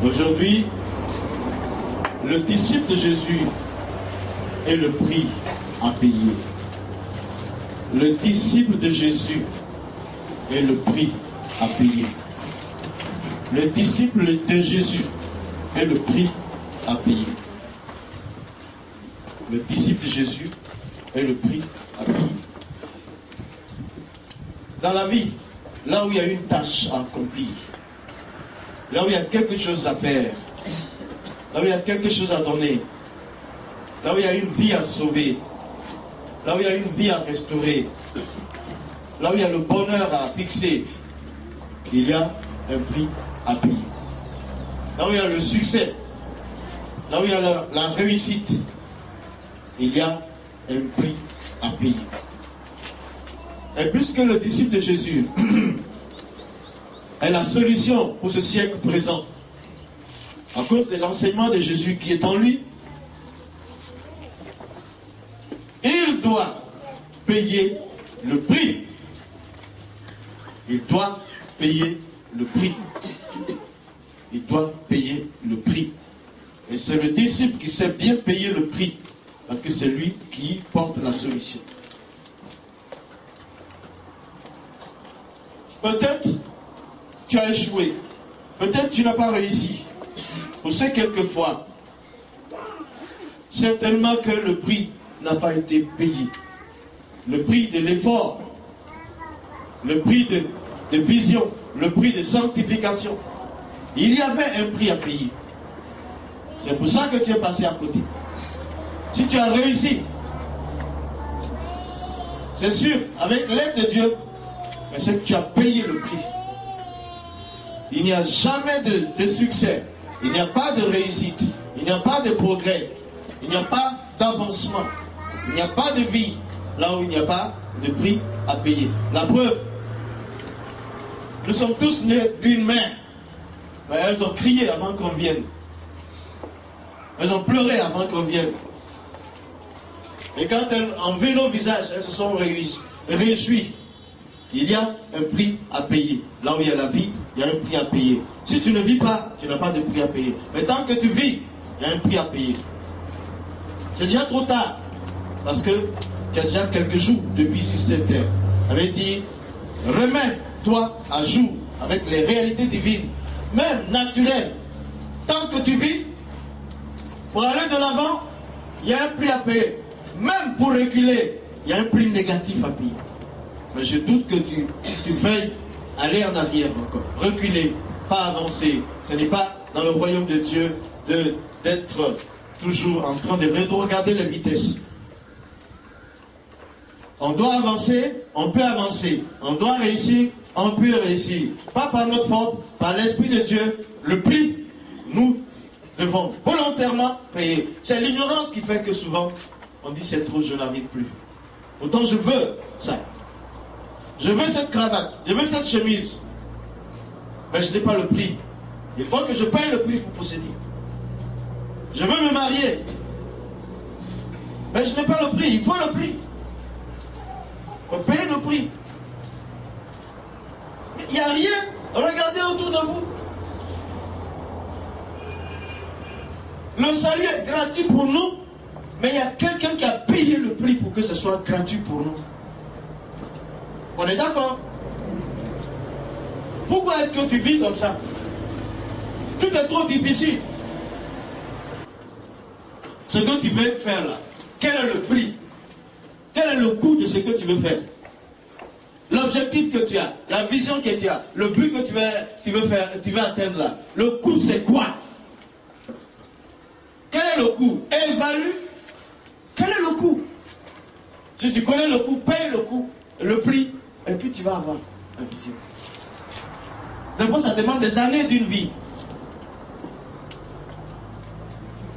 Aujourd'hui, le disciple de Jésus est le prix à payer. Le disciple de Jésus est le prix à payer. Le disciple de Jésus est le prix à payer. Le disciple de Jésus est le prix à payer. Dans la vie, là où il y a une tâche à accomplir, là où il y a quelque chose à faire, là où il y a quelque chose à donner, là où il y a une vie à sauver, là où il y a une vie à restaurer, là où il y a le bonheur à fixer, il y a un prix à payer. Là où il y a le succès, là où il y a la réussite, il y a un prix à payer. Et puisque le disciple de Jésus est la solution pour ce siècle présent, à cause de l'enseignement de Jésus qui est en lui, il doit payer le prix. Il doit payer le prix. Il doit payer le prix. Et c'est le disciple qui sait bien payer le prix, parce que c'est lui qui porte la solution. Peut-être tu as échoué. Peut-être tu n'as pas réussi. Vous savez, quelquefois, certainement que le prix n'a pas été payé. Le prix de l'effort, le prix de vision, le prix de sanctification. Il y avait un prix à payer. C'est pour ça que tu es passé à côté. Si tu as réussi, c'est sûr, avec l'aide de Dieu, mais c'est que tu as payé le prix. Il n'y a jamais de succès. Il n'y a pas de réussite. Il n'y a pas de progrès. Il n'y a pas d'avancement. Il n'y a pas de vie là où il n'y a pas de prix à payer. La preuve, nous sommes tous nés d'une mère. Mais elles ont crié avant qu'on vienne. Elles ont pleuré avant qu'on vienne. Et quand elles ont vu nos visages, elles se sont réjouies. Il y a un prix à payer. Là où il y a la vie, il y a un prix à payer. Si tu ne vis pas, tu n'as pas de prix à payer. Mais tant que tu vis, il y a un prix à payer. C'est déjà trop tard. Parce que tu as déjà quelques jours de vie sur cette terre. Ça veut dire, remets-toi à jour avec les réalités divines, même naturelles. Tant que tu vis, pour aller de l'avant, il y a un prix à payer. Même pour reculer, il y a un prix négatif à payer. Mais je doute que tu veuilles aller en arrière encore. Reculer, pas avancer. Ce n'est pas dans le royaume de Dieu d'être toujours en train de regarder les vitesses. On doit avancer, on peut avancer. On doit réussir, on peut réussir. Pas par notre faute, par l'Esprit de Dieu. Le prix, nous devons volontairement payer. C'est l'ignorance qui fait que souvent, on dit c'est trop, je n'arrive plus. Autant je veux ça. Je veux cette cravate, je veux cette chemise. Mais je n'ai pas le prix. Il faut que je paye le prix pour posséder. Je veux me marier. Mais je n'ai pas le prix, il faut le prix. Il faut payer le prix. Il n'y a rien. Regardez autour de vous. Le salut est gratuit pour nous, mais il y a quelqu'un qui a payé le prix pour que ce soit gratuit pour nous. On est d'accord? Pourquoi est-ce que tu vis comme ça? Tout est trop difficile. Ce que tu veux faire là, quel est le prix? Quel est le coût de ce que tu veux faire? L'objectif que tu as, la vision que tu as, le but que tu veux atteindre là, le coût c'est quoi? Quel est le coût? Évalue. Quel est le coût? Si tu connais le coût, paye le coût, le prix, et puis tu vas avoir la vision. D'abord, ça demande des années d'une vie.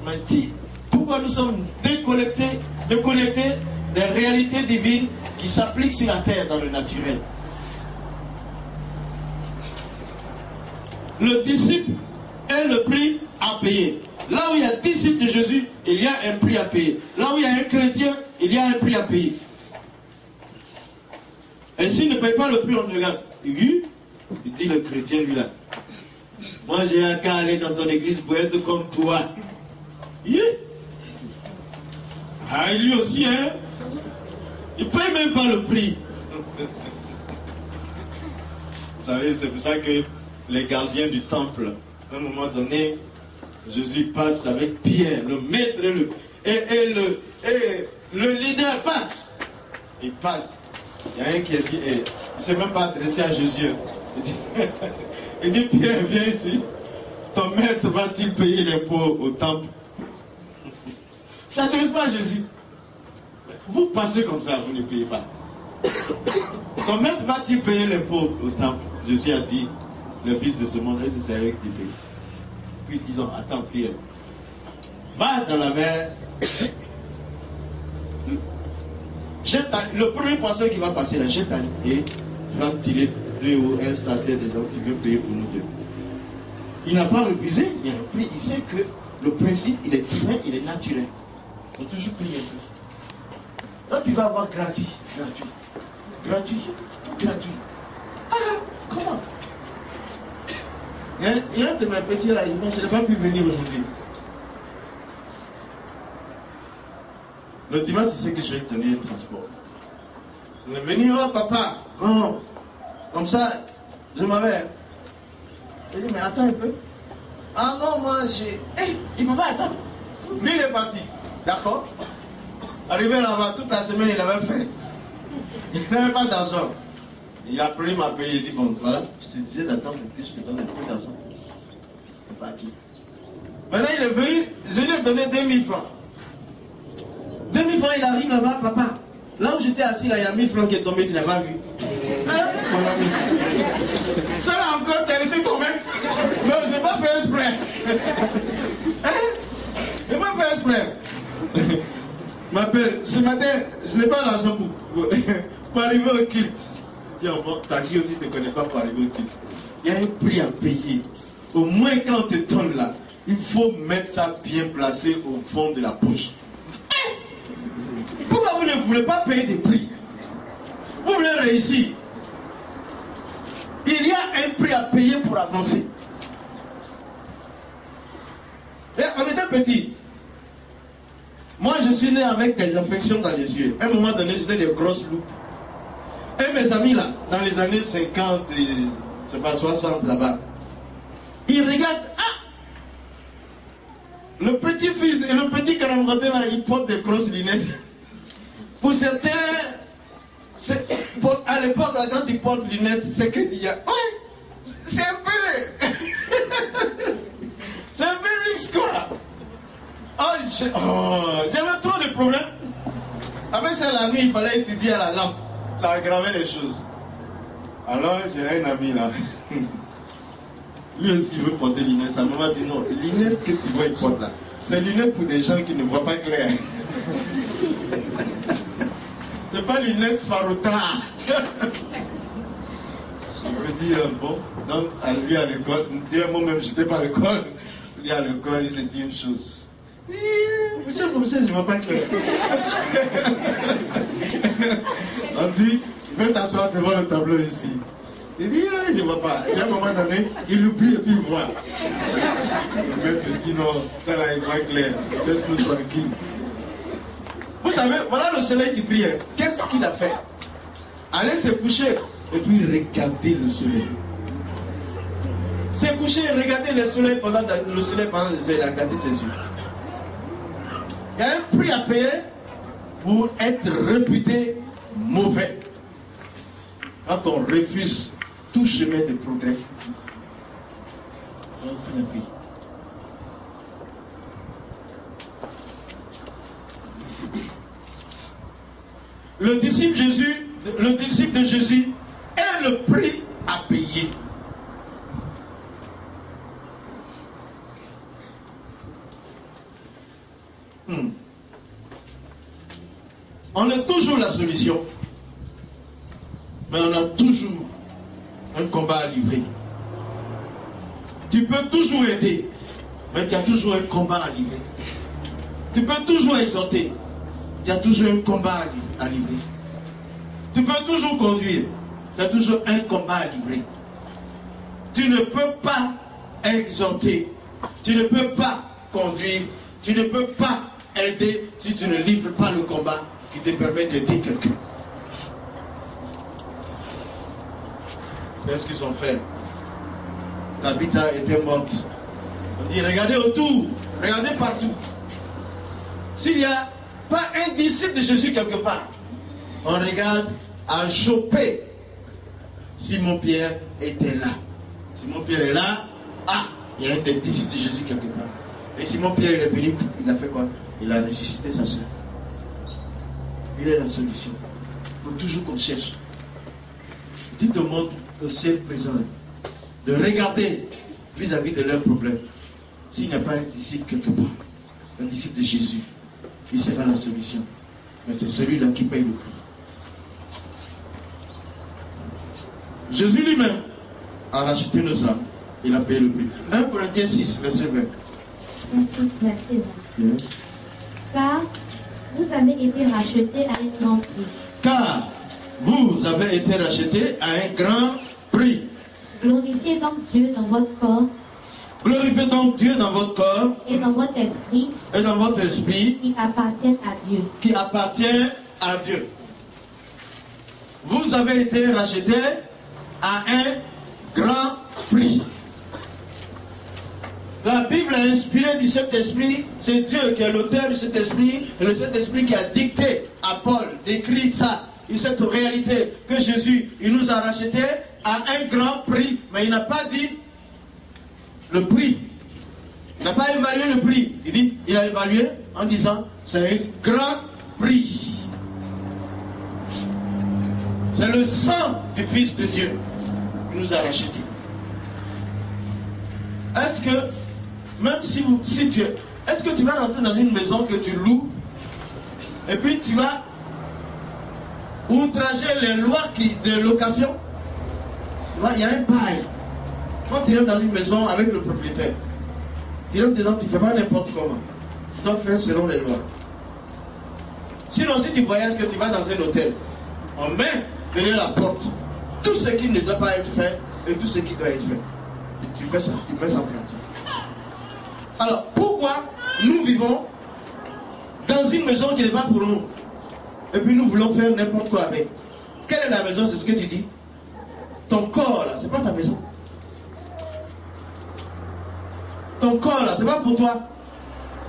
Mais pourquoi nous sommes déconnectés des réalités divines qui s'appliquent sur la terre dans le naturel? Le disciple est le prix à payer. Là où il y a disciple de Jésus, il y a un prix à payer. Là où il y a un chrétien, il y a un prix à payer. Et s'il ne paye pas le prix, on regarde. Il dit le chrétien, lui là. Moi, j'ai qu'à aller dans ton église pour être comme toi. Yeah. Ah, lui aussi, hein. Il ne paye même pas le prix. Vous savez, c'est pour ça que les gardiens du temple, à un moment donné, Jésus passe avec Pierre, le maître et le leader passe. Il passe. Il y a un qui a dit, il ne s'est même pas adressé à Jésus. Il dit, Pierre, viens ici. Ton maître va-t-il payer l'impôt au temple? Ça ne s'adresse pas à Jésus. Vous passez comme ça, vous ne payez pas. Ton maître va-t-il payer l'impôt au temple? Jésus a dit, le fils de ce monde, c'est avec des pays. Puis disons, attends, Pierre, va dans la mer. Le premier poisson qui va passer là, jette et tu vas tirer 2 ou 1 starter dedans, tu veux payer pour nous deux. Il n'a pas refusé, il a pris, il sait que le principe, il est divin, il est naturel. Il faut toujours payer un peu. Donc tu vas avoir gratuit. Ah, comment? Il y a un de mes petits là, il dit, je n'ai pas pu venir aujourd'hui. Le dimanche, c'est que je vais te donner un transport. Je vais venir, oh papa, non. Comme ça, je m'avais. Je dis, mais attends un peu. Ah non, moi j'ai. Il ne peut pas attendre. Lui, il est parti. D'accord? Arrivé là-bas, toute la semaine, il avait fait. Il n'avait pas d'argent. Il a pris ma paye, il dit, bon, voilà, je te disais d'attendre un peu, je te donne un peu d'argent. Il est parti. Maintenant, il est venu, je lui ai donné 2000 francs. 2000 francs, il arrive là-bas, papa. Là où j'étais assis, là, il y a 1000 francs qui est tombé, tu n'as pas vu. Ça là encore, tu as laissé tomber. Non, je n'ai pas fait exprès. Je n'ai pas fait exprès. M'appelle, ce matin, je n'ai pas l'argent pour arriver au culte. Je dis, bon, taxi aussi, tu ne connais pas pour arriver au culte. Il y a un prix à payer. Au moins, quand on te donne là, il faut mettre ça bien placé au fond de la poche. Pourquoi vous ne voulez pas payer des prix? Vous voulez réussir. Il y a un prix à payer pour avancer. Et on était petit. Moi, je suis né avec des infections dans les yeux. À un moment donné, c'était des grosses loupes. Et mes amis là, dans les années 50, c'est pas 60 là-bas, ils regardent, ah, le petit fils et le petit carambotin là, ils portent des grosses lunettes. Pour certains, à l'époque, quand ils portent des lunettes, c'est que il y a, ouais, c'est un peu, c'est un peu luxe quoi. J'avais trop de problèmes. Avec ça, la nuit, il fallait étudier à la lampe. Ça aggravait les choses. Alors, j'ai un ami là. Lui aussi, il veut porter des lunettes. Sa maman dit non, les lunettes que tu vois, il porte là. C'est lunettes pour des gens qui ne voient pas clair. C'est pas lunettes Farota. Je me dis, bon, donc, lui à l'école, moi-même, j'étais pas à l'école. Lui à l'école, il s'est dit une chose. Monsieur le professeur, je ne vois pas clair. On dit, il veut t'asseoir devant le tableau ici. Il dit, je ne vois pas. Et à un moment donné, il oublie et puis il voit. Le maître dit, non, ça là, il voit clair. Laisse-nous tranquille. Vous savez, voilà le soleil qui brille. Qu'est-ce qu'il a fait? Aller se coucher et puis regarder le soleil. Se coucher et regarder le soleil pendant des heures, il a gardé ses yeux. Il y a un prix à payer pour être réputé mauvais. Quand on refuse tout chemin de progrès, on fait un prix. Le disciple de Jésus est le prix à payer. On a toujours la solution, mais on a toujours un combat à livrer. Tu peux toujours aider, mais tu as toujours un combat à livrer. Tu peux toujours exhorter, tu as toujours un combat à livrer. Tu peux toujours conduire, tu as toujours un combat à livrer. Tu ne peux pas exhorter, tu ne peux pas conduire, tu ne peux pas aider si tu ne livres pas le combat qui te permet d'aider quelqu'un. C'est ce qu'ils ont fait. Tabitha était morte. On dit, regardez autour, regardez partout. S'il n'y a pas un disciple de Jésus quelque part, on regarde à Joppé. Simon-Pierre était là. Simon-Pierre est là. Ah, il y a un des disciples de Jésus quelque part. Et Simon-Pierre, il est venu, il a fait quoi? Il a ressuscité sa soeur. Il est la solution. Il faut toujours qu'on cherche. Dites au monde au ciel présent de regarder vis-à-vis de leurs problèmes. S'il n'y a pas un disciple quelque part, un disciple de Jésus, il sera la solution. Mais c'est celui-là qui paye le prix. Jésus lui-même a racheté nos âmes. Il a payé le prix. 1 Corinthiens 6, verset 20. 6, verset 20. Car vous avez été rachetés à un grand prix. Car vous avez été rachetés à un grand prix. Glorifiez donc Dieu dans votre corps. Glorifiez donc Dieu dans votre corps. Et dans votre esprit. Et dans votre esprit. Qui appartiennent à Dieu. Qui appartient à Dieu. Vous avez été rachetés à un grand prix. La Bible a inspiré du Saint-Esprit. C'est Dieu qui est l'auteur de cet esprit. Et le Saint-Esprit qui a dicté à Paul d'écrire ça. Et cette réalité que Jésus, il nous a rachetés à un grand prix. Mais il n'a pas dit le prix. Il n'a pas évalué le prix. Il dit, il a évalué en disant, c'est un grand prix. C'est le sang du Fils de Dieu qui nous a rachetés. Est-ce que, même si tu es, est-ce que tu vas rentrer dans une maison que tu loues et puis tu vas outrager les lois de location? Tu vois, il y a un bail. Quand tu rentres dans une maison avec le propriétaire, tu rentres dedans, tu ne fais pas n'importe comment. Tu dois faire selon les lois. Sinon, si tu voyages, que tu vas dans un hôtel, on met derrière la porte tout ce qui ne doit pas être fait et tout ce qui doit être fait. Et tu fais ça, tu mets ça en pratique. Alors, pourquoi nous vivons dans une maison qui n'est pas pour nous et puis nous voulons faire n'importe quoi avec? Quelle est la maison? C'est ce que tu dis. Ton corps là, c'est pas ta maison. Ton corps là, c'est pas pour toi.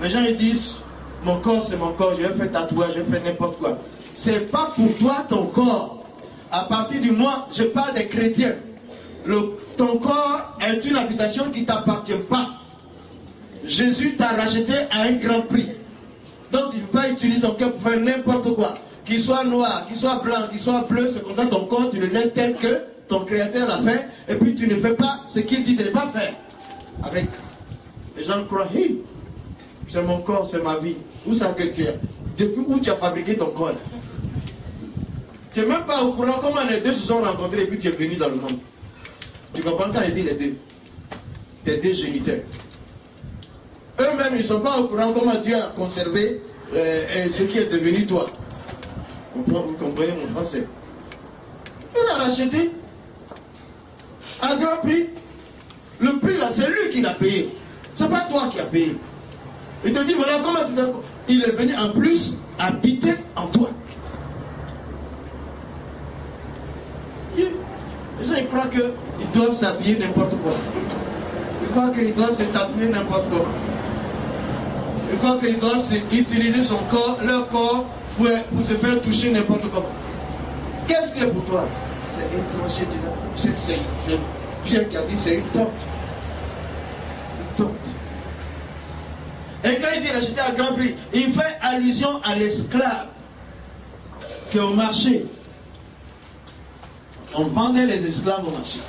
Les gens ils disent, mon corps c'est mon corps, je vais faire tatouage, je vais faire n'importe quoi. C'est pas pour toi ton corps. À partir du moment, je parle des chrétiens. Ton corps est une habitation qui ne t'appartient pas. Jésus t'a racheté à un grand prix. Donc tu ne peux pas utiliser ton cœur pour faire n'importe quoi. Qu'il soit noir, qu'il soit blanc, qu'il soit bleu, c'est comme ça ton corps, tu le laisses tel que ton créateur l'a fait. Et puis tu ne fais pas ce qu'il dit de ne pas faire. Avec. Les gens croient, hey, c'est mon corps, c'est ma vie. Où ça que tu es? Depuis où tu as fabriqué ton corps? Tu n'es même pas au courant comment les deux se sont rencontrés et puis tu es venu dans le monde. Tu comprends quand il dit les deux? Tes deux géniteurs. Eux-mêmes, ils ne sont pas au courant comment Dieu a conservé ce qui est devenu toi. Vous comprenez mon français? Il a racheté à grand prix. Le prix là, c'est lui qui l'a payé. Ce n'est pas toi qui as payé. Il te dit, voilà comment tu dois... Il est venu en plus habiter en toi. Les gens ils croient qu'ils doivent s'habiller n'importe quoi. Ils croient qu'ils doivent se tatouer n'importe comment. Ils croient qu'ils doivent utiliser son corps, leur corps pour se faire toucher n'importe comment. Qu'est-ce qui est pour toi? C'est étranger. C'est Pierre qui a dit, c'est une tente. Une tente. Et quand il dit racheter à grand prix, il fait allusion à l'esclave qui est au marché. On vendait les esclaves au marché.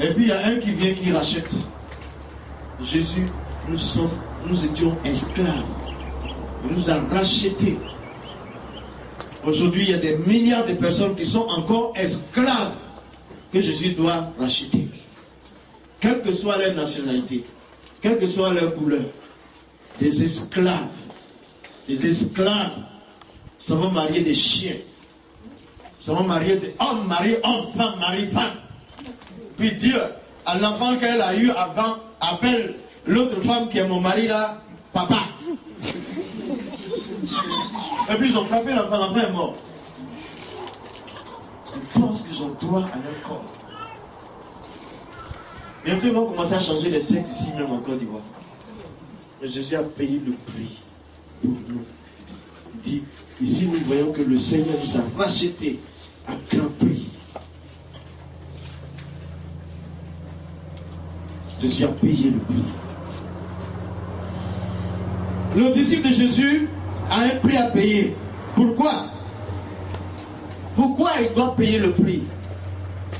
Et puis il y a un qui vient qui rachète. Jésus, nous étions esclaves. Il nous a rachetés. Aujourd'hui, il y a des milliards de personnes qui sont encore esclaves que Jésus doit racheter. Quelle que soit leur nationalité, quelle que soit leur couleur, des esclaves. Les esclaves, ça va marier des chiens. Ça va marier des hommes, marier hommes, femmes, marier femmes. Puis Dieu, un enfant qu'elle a eu avant, appelle l'autre femme qui est mon mari là, papa. Et puis ils ont frappé l'enfant, l'enfant est mort. Ils pensent qu'ils ont droit à leur corps. Et après ils vont commencer à changer les sexes ici même en Côte d'Ivoire. Mais Jésus a payé le prix pour nous. Il dit, ici nous voyons que le Seigneur nous a rachetés à grand prix. Jésus a payé le prix. Le disciple de Jésus a un prix à payer. Pourquoi? Pourquoi il doit payer le prix?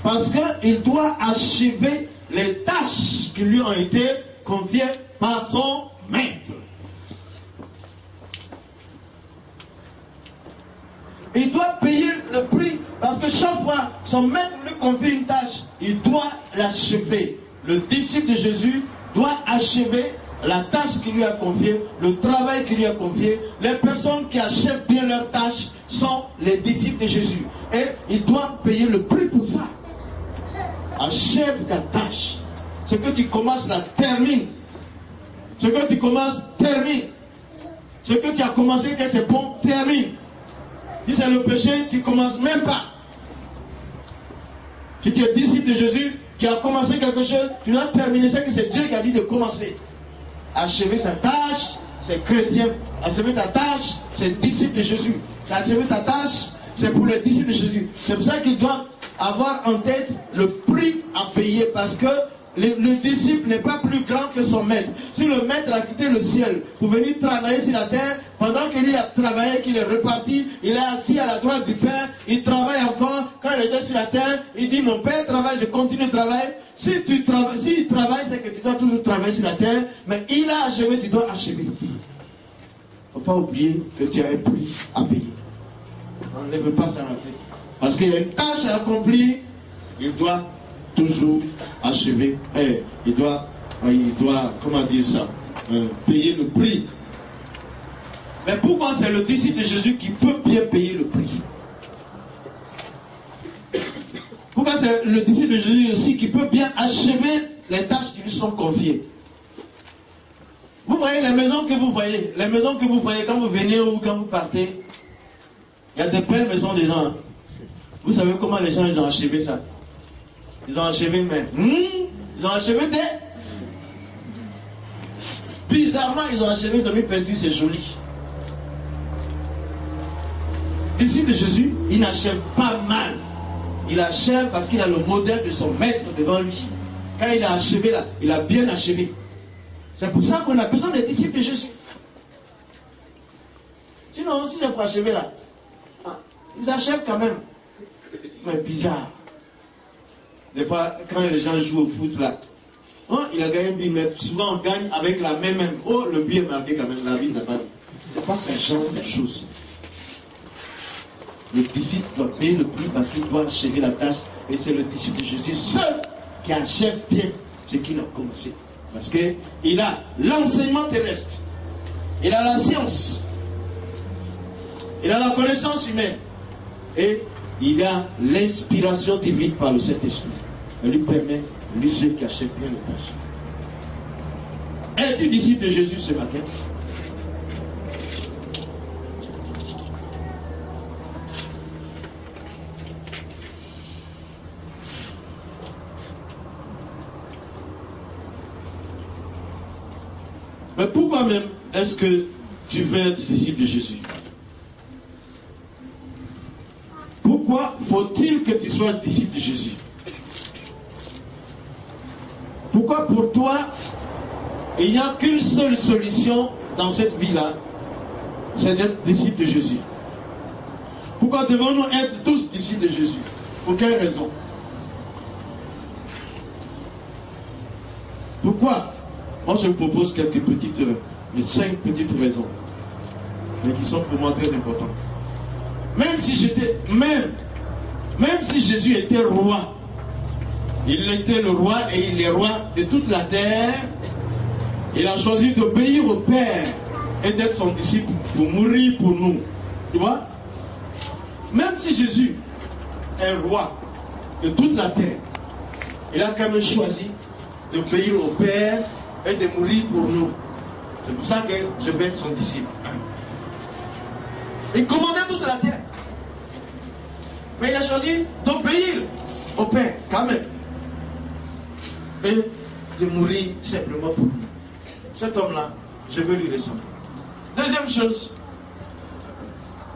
Parce qu'il doit achever les tâches qui lui ont été confiées par son maître. Il doit payer le prix parce que chaque fois son maître lui confie une tâche, il doit l'achever. Le disciple de Jésus doit achever la tâche qu'il lui a confiée, le travail qu'il lui a confié. Les personnes qui achèvent bien leur tâche sont les disciples de Jésus. Et il doit payer le prix pour ça. Achève ta tâche. Ce que tu commences là, termine. Ce que tu commences, termine. Ce que tu as commencé, que c'est bon, termine. Si c'est le péché, tu ne commences même pas. Si tu es disciple de Jésus, tu as commencé quelque chose, tu dois terminer. C'est que c'est Dieu qui a dit de commencer. Achever sa tâche, c'est chrétien. Achever ta tâche, c'est disciple de Jésus. Achever ta tâche, c'est pour les disciples de Jésus. C'est pour ça qu'il doit avoir en tête le prix à payer. Parce que le disciple n'est pas plus grand que son maître. Si le maître a quitté le ciel pour venir travailler sur la terre, pendant que lui a travaillé, qu'il est reparti, il est assis à la droite du Père, il travaille encore. Quand il était sur la terre, il dit, mon Père travaille, je continue de travailler. Si il travaille, c'est que tu dois toujours travailler sur la terre, mais il a achevé, tu dois achever. Il ne faut pas oublier que tu as un prix à payer. On ne veut pas s'arrêter. Parce qu'il y a une tâche à accomplir, il doit toujours achever. Et il doit, comment dire ça, payer le prix. Mais pourquoi c'est le disciple de Jésus qui peut bien payer le prix? Pourquoi c'est le disciple de Jésus aussi qui peut bien achever les tâches qui lui sont confiées? Vous voyez les maisons que vous voyez, quand vous venez ou quand vous partez, il y a des belles maisons des gens. Vous savez comment les gens ils ont achevé ça? Ils ont achevé mais ils ont achevé des... Bizarrement, ils ont achevé de peinture, c'est joli. Disciple de Jésus, il n'achève pas mal. Il achève parce qu'il a le modèle de son maître devant lui. Quand il a achevé là, il a bien achevé. C'est pour ça qu'on a besoin des disciples de Jésus. Sinon, si c'est pour achever là, ils achèvent quand même. Mais bizarre. Des fois, quand les gens jouent au foot là, il a gagné un but, mais souvent on gagne avec la même. Oh, le but est marqué quand même, la vie n'a pas dit. C'est pas ce genre de choses. Le disciple doit payer le prix parce qu'il doit achever la tâche. Et c'est le disciple de Jésus seul qui achève bien ce qu'il a commencé. Parce qu'il a l'enseignement terrestre. Il a la science. Il a la connaissance humaine. Et il a l'inspiration divine par le Saint-Esprit. Elle lui permet, lui seul qui achève bien les tâches. Es-tu disciple de Jésus ce matin? Mais pourquoi même est-ce que tu veux être disciple de Jésus? Pourquoi faut-il que tu sois disciple de Jésus? Pourquoi pour toi, il n'y a qu'une seule solution dans cette vie-là, c'est d'être disciple de Jésus? Pourquoi devons-nous être tous disciples de Jésus? Pour quelle raison? Pourquoi? Moi, je vous propose quelques petites, 5 petites raisons, mais qui sont pour moi très importantes. Même si Jésus était roi, il était le roi et il est roi de toute la terre, il a choisi d'obéir au Père et d'être son disciple pour mourir pour nous. Tu vois? Même si Jésus est roi de toute la terre, il a quand même choisi d'obéir au Père et de mourir pour nous. C'est pour ça que je vais être son disciple. Il commandait toute la terre. Mais il a choisi d'obéir au Père, quand même. Et de mourir simplement pour nous. Cet homme-là, je veux lui ressembler. Deuxième chose,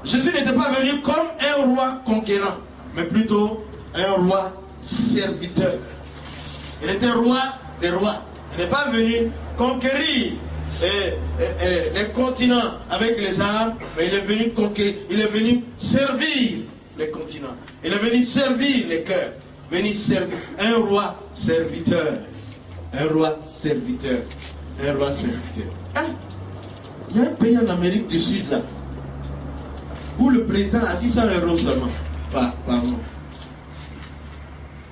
Jésus n'était pas venu comme un roi conquérant, mais plutôt un roi serviteur. Il était roi des rois. Il n'est pas venu conquérir les continents avec les armes, mais il est venu conquérir, il est venu servir les continents. Il est venu servir les cœurs. Venu servir. Un roi serviteur. Un roi serviteur. Un roi serviteur. Hein? Il y a un pays en Amérique du Sud là, où le président a 600 € seulement par mois.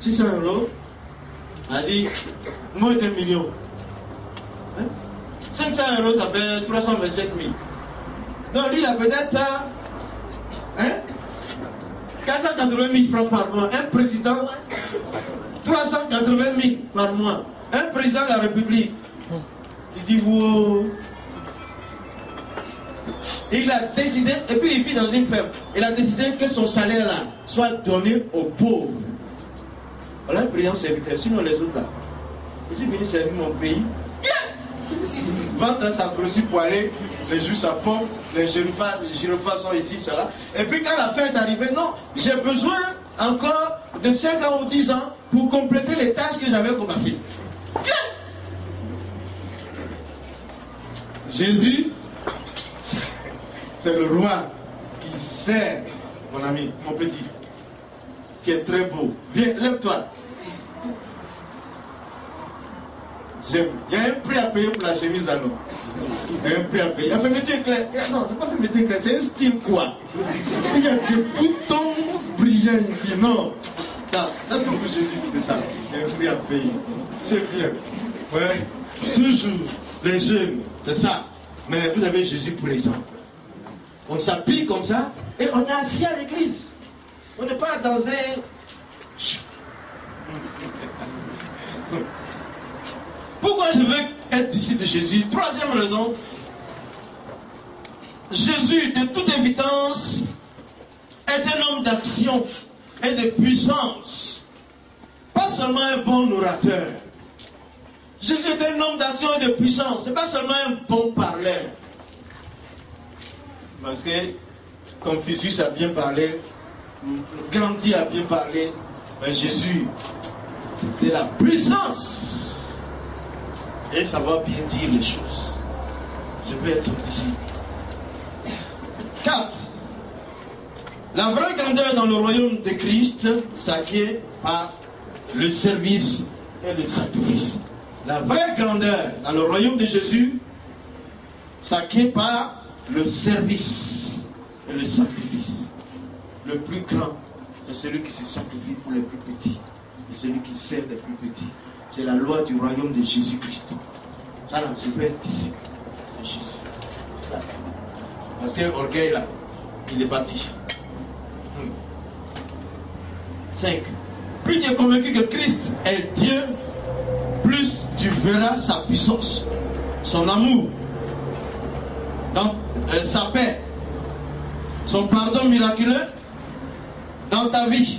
600 € a dit moins d'1 million. Hein? 500 € ça fait 327 000. Donc lui il a peut-être 480 000 francs par mois. Un président 380 000 par mois. Un président de la République. Tu dis wow. Il a décidé, et puis il vit dans une ferme. Il a décidé que son salaire là soit donné aux pauvres. Voilà un brillant serviteur. Sinon les autres là, ils sont venus servir mon pays. Vendre sa grosse poêlée, les jus à pomme, les girofas sont ici, cela. Et puis quand la fête est arrivée, non, j'ai besoin encore de 5 ans ou 10 ans pour compléter les tâches que j'avais commencées. Jésus, c'est le roi qui sert, mon ami, mon petit, qui est très beau. Viens, lève-toi. Il y a un prix à payer pour la chemise à nous. Il y a un prix à payer. La fermeture éclair. Non, c'est pas fermeture éclair, c'est un style quoi. Il y a des boutons brillants ici. Non. Ça c'est pour Jésus qui dit ça. Il y a un prix à payer. C'est bien. Ouais. Toujours les jeunes, c'est ça. Mais vous avez Jésus pour exemple. On s'habille comme ça et on est assis à l'église. On n'est pas dans un... Pourquoi je veux être disciple de Jésus? Troisième raison. Jésus, de toute évidence, est un homme d'action et de puissance. Pas seulement un bon orateur. Jésus est un homme d'action et de puissance. Ce n'est pas seulement un bon parleur. Parce que Confucius a bien parlé, Gandhi a bien parlé, mais Jésus, c'était la puissance. Et savoir bien dire les choses. Je vais être ici. 4. La vraie grandeur dans le royaume de Christ s'acquiert par le service et le sacrifice. La vraie grandeur dans le royaume de Jésus s'acquiert par le service et le sacrifice. Le plus grand, c'est celui qui se sacrifie pour les plus petits. Et celui qui sert les plus petits. C'est la loi du royaume de Jésus-Christ. Ça là, je peux être disciple de Jésus. Ça. Parce que l'orgueil là, il est parti. 5. Plus tu es convaincu que Christ est Dieu, plus tu verras sa puissance, son amour, dans, sa paix, son pardon miraculeux dans ta vie.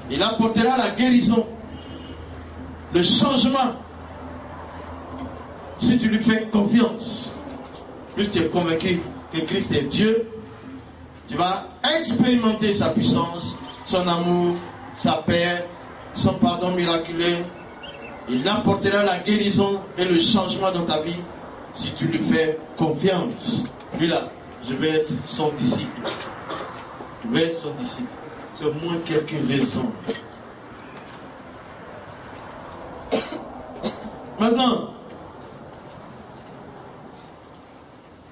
Il apportera la guérison, le changement, si tu lui fais confiance. Plus tu es convaincu que Christ est Dieu, tu vas expérimenter sa puissance, son amour, sa paix, son pardon miraculeux. Il apportera la guérison et le changement dans ta vie si tu lui fais confiance. Lui là, je vais être son disciple. Je vais être son disciple. C'est au moins quelques raisons. Maintenant,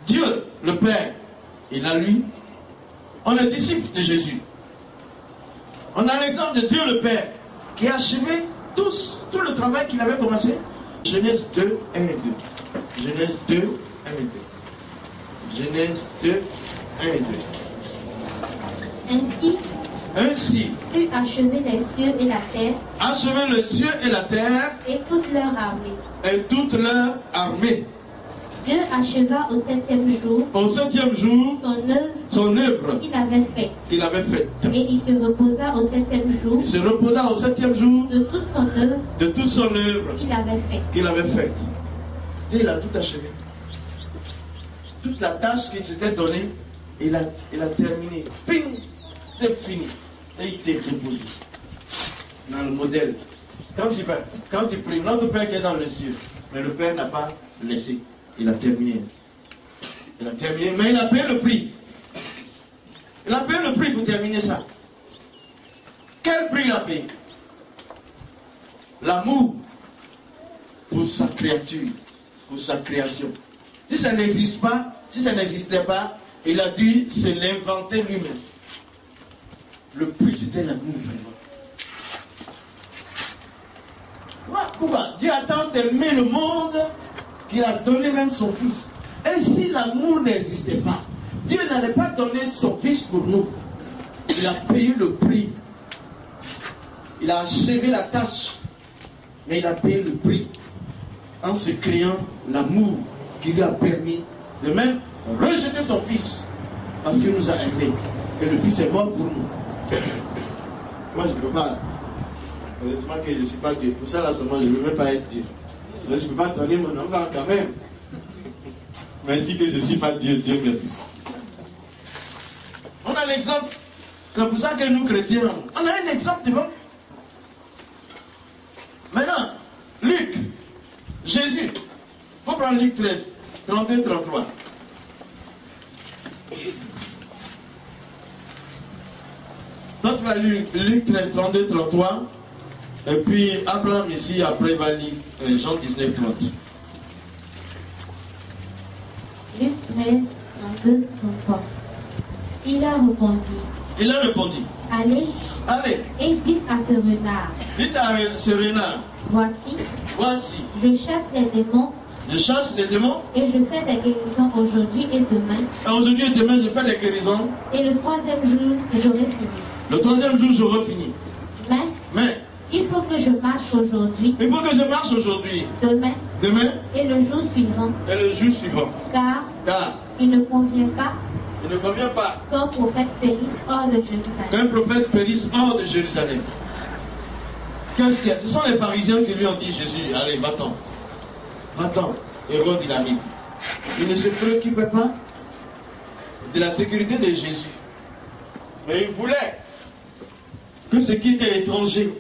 Dieu, le Père, il a lui, on est disciple de Jésus. On a l'exemple de Dieu le Père qui a achevé tout le travail qu'il avait commencé. Genèse 2, 1 et 2. Genèse 2, 1 et 2. Genèse 2, 1 et 2. Ainsi, Ainsi fut achevé les cieux et la terre, achevé les cieux et la terre et toute leur armée. et toute leur armée. Dieu acheva au 7e jour Au 7e jour, son œuvre son œuvre qu'il avait faite. qu'il avait faite. Et il se reposa au 7e jour Il se reposa au 7e jour de toute son œuvre de toute son œuvre qu'il avait faite. qu'il avait faite. Dieu, il a tout achevé. Toute la tâche qu'il s'était donnée, il a terminé. Ping! C'est fini. Et il s'est reposé. Dans le modèle. Quand tu pries, notre Père qui est dans le ciel, mais le Père n'a pas laissé. Il a terminé. Il a terminé, mais il a payé le prix. Il a payé le prix pour terminer ça. Quel prix il a payé? L'amour pour sa créature, pour sa création. Si ça n'existe pas, si ça n'existait pas, il a dû se l'inventer lui-même. Le prix, c'était l'amour vraiment. Pourquoi? Dieu a tant aimé le monde qu'il a donné même son fils. Et si l'amour n'existait pas, Dieu n'allait pas donner son fils pour nous. Il a payé le prix. Il a achevé la tâche. Mais il a payé le prix en se créant l'amour qui lui a permis de même rejeter son fils parce qu'il nous a aimés. Et le fils est mort pour nous. Moi je ne peux pas. Heureusement que je ne suis pas Dieu. Pour ça là seulement je ne veux même pas être Dieu. Je ne peux pas donner mon enfant quand même. Merci que je ne suis pas Dieu. Dieu merci. On a l'exemple. C'est pour ça que nous chrétiens, on a un exemple devant. Maintenant, Luc, Jésus. Il faut prendre Luc 13, 32, 33. Toi, tu vas lire Luc 13, 32, 33. Et puis, Abraham ici, après, va lire Jean 19, 30. Luc 13, 32, 33. Il a répondu. Allez. Et dites à ce renard. Voici. Je chasse les démons. Et je fais des guérisons aujourd'hui et demain. Je fais des guérisons. Et le 3e jour, j'aurai fini. Mais il faut que je marche aujourd'hui. Demain. Et le jour suivant. Car il ne convient pas qu'un prophète périsse hors de Jérusalem. Qu'est-ce qu'il y a? Ce sont les pharisiens qui lui ont dit Jésus, allez, va-t'en. Va-t'en. Hérode, il a mis. Il ne se préoccupait pas de la sécurité de Jésus. Mais il voulait que ce qui était étranger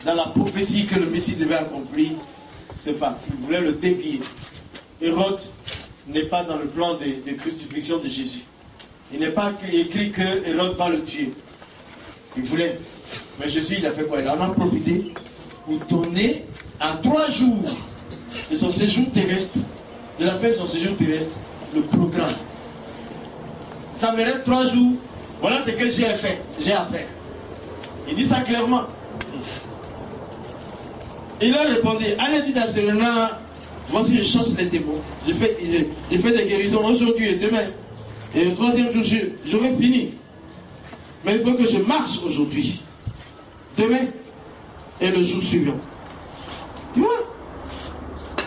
dans la prophétie que le Messie devait accomplir se fasse. Il voulait le dévier. Hérode n'est pas dans le plan de crucifixion de Jésus. Il n'est pas écrit que Hérode va le tuer. Il voulait. Mais Jésus, il a fait quoi? Il en a profité pour donner à 3 jours de son séjour terrestre, de la fin de son séjour terrestre, le programme. Ça me reste 3 jours. Voilà ce que j'ai à faire. Il dit ça clairement. Il a répondu, allez dites à ce renard, voici je chasse les démons. Je fais des guérisons aujourd'hui et demain. Et le 3e jour, j'aurai fini. Mais il faut que je marche aujourd'hui, demain et le jour suivant. Tu vois?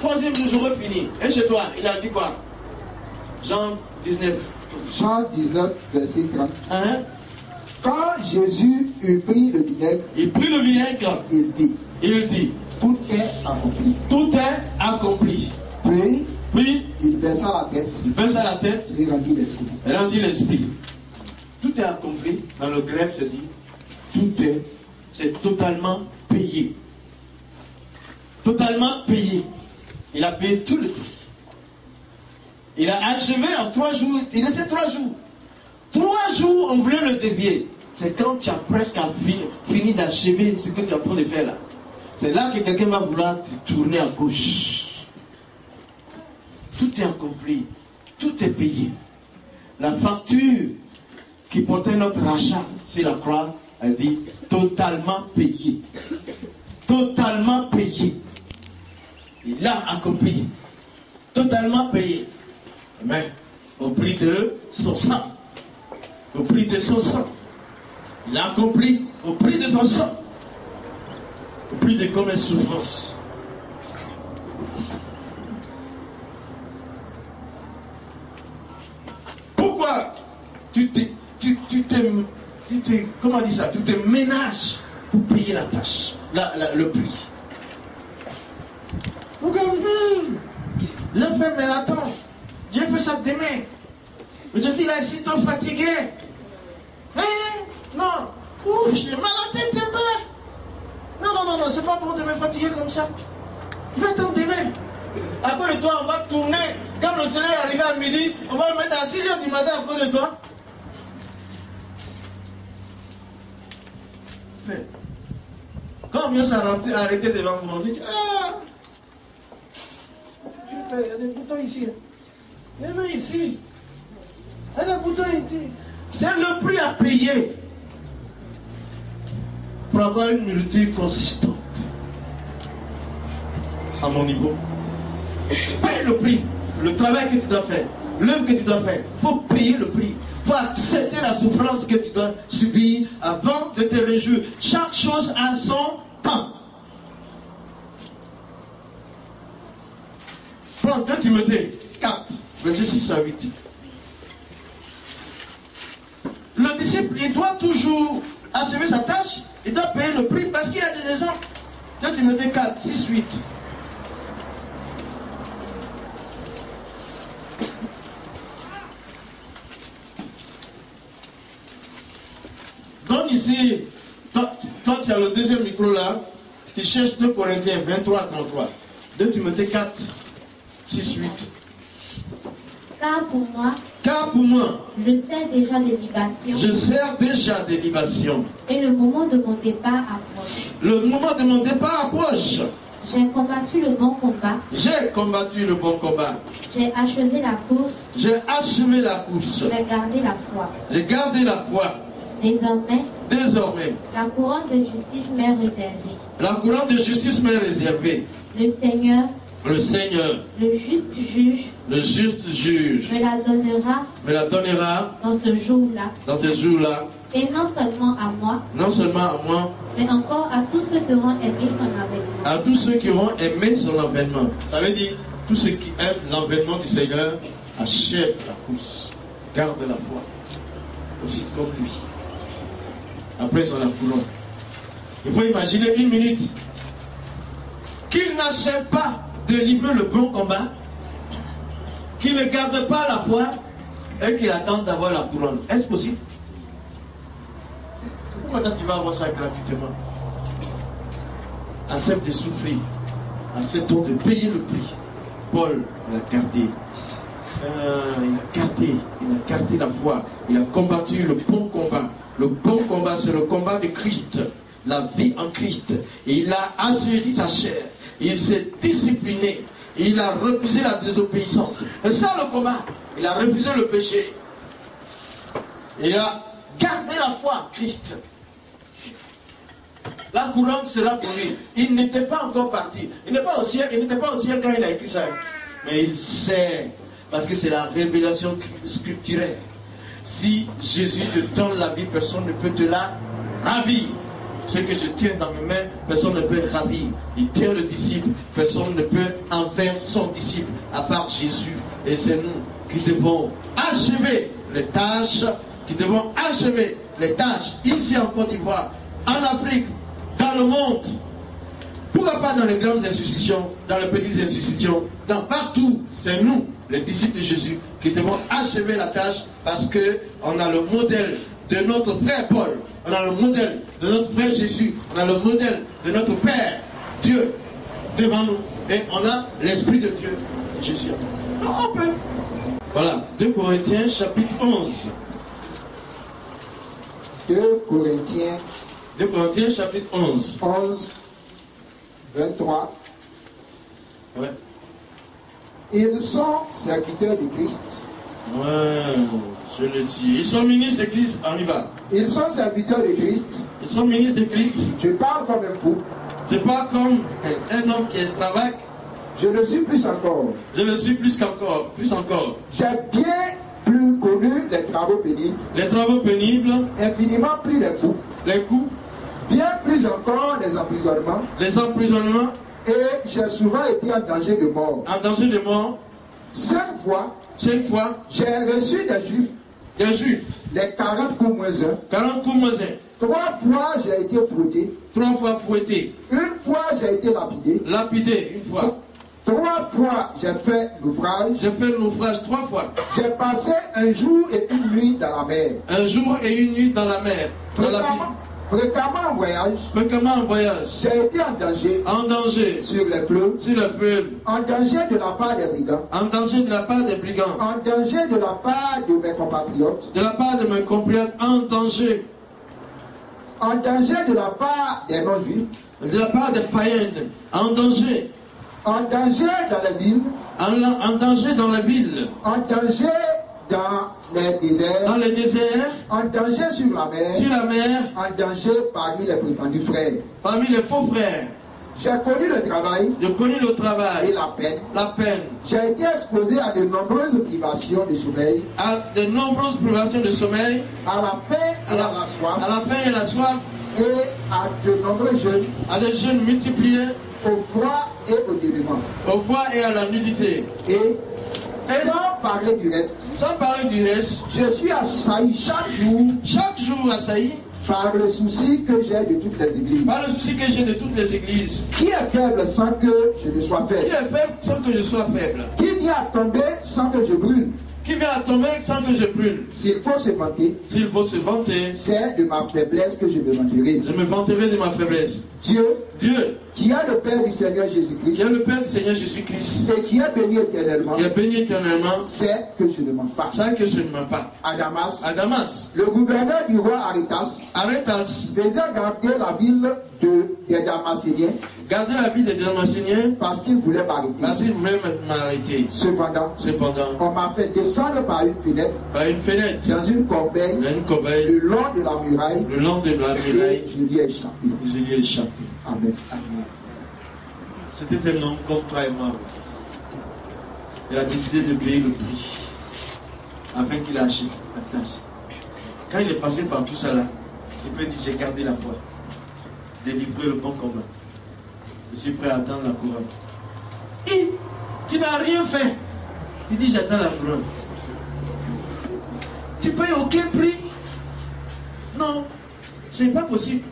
3e jour, j'aurai fini. Et chez toi, il a dit quoi? Jean 19. Jean 19, verset 30. Hein? Quand Jésus eut pris le vinaigre, il dit, tout est accompli. Tout est accompli. Puis, il baissa la tête. Et rendit l'esprit. Tout est accompli. Dans le grec, c'est dit, c'est totalement payé. Totalement payé. Il a payé tout le prix. Il a achevé en 3 jours. Il restait 3 jours. 3 jours, on voulait le dévier. C'est quand tu as presque fini d'achever ce que tu es en train de faire là. C'est là que quelqu'un va vouloir te tourner à gauche. Tout est accompli. Tout est payé. La facture qui portait notre rachat sur la croix, elle dit totalement payé. Totalement payé. Il a accompli. Totalement payé. Mais au prix de son sang. Au prix de son sang. Il a accompli au prix de son sang, au prix de combien de souffrances. Pourquoi tu te ménages pour payer la tâche, le prix? Pourquoi? Je fais, mais attends, Dieu fait ça demain. Mais je suis là ici trop fatigué. Non, j'ai mal à la tête un peu. Non, c'est pas bon de me fatiguer comme ça. Je vais attendre demain. À cause de toi, on va tourner. Quand le soleil arrive à midi, on va le mettre à 6h du matin à cause de toi. Mais, quand on vient s'arrêter devant vous, on dit il y a des boutons ici. Il y en a ici. Il y a des boutons ici. C'est le prix à payer pour avoir une nourriture consistante à mon niveau. Paye le prix. Le travail que tu dois faire, l'œuvre que tu dois faire, il faut payer le prix. Il faut accepter la souffrance que tu dois subir avant de te réjouir. Chaque chose a son temps. Prends 2 Timothée 4, verset 6 à 8. Le disciple, il doit toujours achever sa tâche, il doit payer le prix parce qu'il a des exemples. 2 Timothée 4, 6, 8. Donc ici, toi tu as le deuxième micro là, tu cherches 2 Corinthiens 23 à 33. 2 Timothée 4, 6, 8. Car pour moi, je sers déjà des libations. Je sers déjà des libations. Et le moment de mon départ approche. Le moment de mon départ approche. J'ai combattu le bon combat. J'ai combattu le bon combat. J'ai achevé la course. J'ai achevé la course. J'ai gardé la foi. J'ai gardé la foi. Désormais, la couronne de justice m'est réservée. La couronne de justice m'est réservée. Le Seigneur, le juste juge, me la donnera dans ce jour-là. Et non seulement à moi, mais encore à tous ceux qui auront aimé son avènement. À tous ceux qui auront aimé son avènement. Ça veut dire, tous ceux qui aiment l'avènement du Seigneur achèvent la course, gardent la foi, aussi comme lui. Après son couronne. Il faut imaginer une minute qu'il n'achève pas de livrer le bon combat, qu'il ne garde pas la foi et qu'il attend d'avoir la couronne. Est-ce possible? Pourquoi tu vas avoir ça gratuitement? Accepte de souffrir, accepte donc de payer le prix. Paul l'a gardé. Il a gardé la foi, il a combattu le bon combat. Le bon combat, c'est le combat de Christ, la vie en Christ. Et il a assujetti sa chair, il s'est discipliné, il a refusé la désobéissance. C'est ça le combat. Il a refusé le péché. Il a gardé la foi en Christ. La couronne sera pour lui. Il n'était pas encore parti. Il n'était pas au ciel quand il a écrit ça. Mais il sait, parce que c'est la révélation scripturaire. Si Jésus te donne la vie, personne ne peut te la ravir. Ce que je tiens dans mes mains, personne ne peut ravir. Il tient le disciple, personne ne peut envers son disciple, à part Jésus. Et c'est nous qui devons achever les tâches, ici en Côte d'Ivoire, en Afrique, dans le monde. Pourquoi pas dans les grandes institutions, dans les petites institutions, partout, c'est nous, les disciples de Jésus, qui devons achever la tâche parce qu'on a le modèle de notre frère Paul, on a le modèle de notre frère Jésus, on a le modèle de notre Père, Dieu, devant nous, et on a l'Esprit de Dieu, Jésus. Non, on peut. Voilà, 2 Corinthiens chapitre 11. 2 Corinthiens chapitre 11. 11, 23. Ouais. Ils sont serviteurs de Christ. Ouais, je le dis. Ils sont ministres de Christ, on y va. Ils sont serviteurs de Christ. Ils sont ministres de Christ. Je parle comme un fou. Je parle comme un homme qui extravage. Je le suis plus encore. Je le suis plus encore. J'ai bien plus connu les travaux pénibles. Les travaux pénibles. Infiniment plus les fous. Les coups. Bien plus encore, les emprisonnements. Les emprisonnements. Et j'ai souvent été en danger de mort. En danger de mort. 5 fois. 5 fois. J'ai reçu des juifs. Des juifs. Les 40 coups moins 1. 40 coups moins 1. 3 fois j'ai été fouetté. 3 fois fouetté. 1 fois j'ai été lapidé. Lapidé, 1 fois. 3 fois j'ai fait l'ouvrage. J'ai fait l'ouvrage 3 fois. J'ai passé un jour et une nuit dans la mer. Un jour et une nuit dans la mer. Fréquemment en voyage. Fréquemment en voyage. J'ai été en danger. En danger. Sur les fleuves. Sur les fleuves. En danger de la part des brigands. En danger de la part des brigands. En danger de la part de mes compatriotes. De la part de mes compatriotes. En danger. En danger de la part des non-juifs. De la part des païens. En danger. En danger dans les villes. En danger dans la ville. En danger dans les déserts. Dans les déserts. En danger sur la mer. Sur la mer. En danger parmi les prétendus frères. Parmi les faux frères. J'ai connu le travail. J'ai connu le travail. Et la peine. La peine. J'ai été exposé à de nombreuses privations de sommeil. À de nombreuses privations de sommeil. À la faim et à la soif. À la faim et à la soif. Et à de nombreux jeûnes. À des jeûnes multipliés. Au froid et au dénuement. Au froid et à la nudité. Et sans parler du reste. Sans parler du reste. Je suis assailli chaque jour. Chaque jour assailli. Par le souci que j'ai de toutes les églises. Par le souci que j'ai de toutes les églises. Qui est faible sans que je ne sois faible? Qui est faible sans que je sois faible? Qui vient à tomber sans que je brûle? Qui vient à tomber sans que je brûle? S'il faut se vanter. S'il faut se vanter. C'est de ma faiblesse que je me vanterai. Je me vanterai de ma faiblesse. Dieu, qui est le Père du Seigneur Jésus-Christ, qui est le Père du Seigneur Jésus-Christ, et qui est béni éternellement, c'est que je ne mens pas. C'est que je ne mens pas. À Damas, le gouverneur du roi Arétas, faisait garder la ville des Damascéniens, des Damascéniens, parce qu'il voulait m'arrêter. Cependant, on m'a fait descendre par une fenêtre, dans une corbeille, le long de la muraille, et je lui ai échappé. Amen. C'était un homme comme toi et moi. Il a décidé de payer le prix afin qu'il achète la tâche. Quand il est passé par tout ça là, il peut dire: j'ai gardé la foi, délivré le bon combat. Je suis prêt à attendre la couronne. Et tu n'as rien fait. Il dit: j'attends la couronne. Tu payes aucun prix? Non, ce n'est pas possible.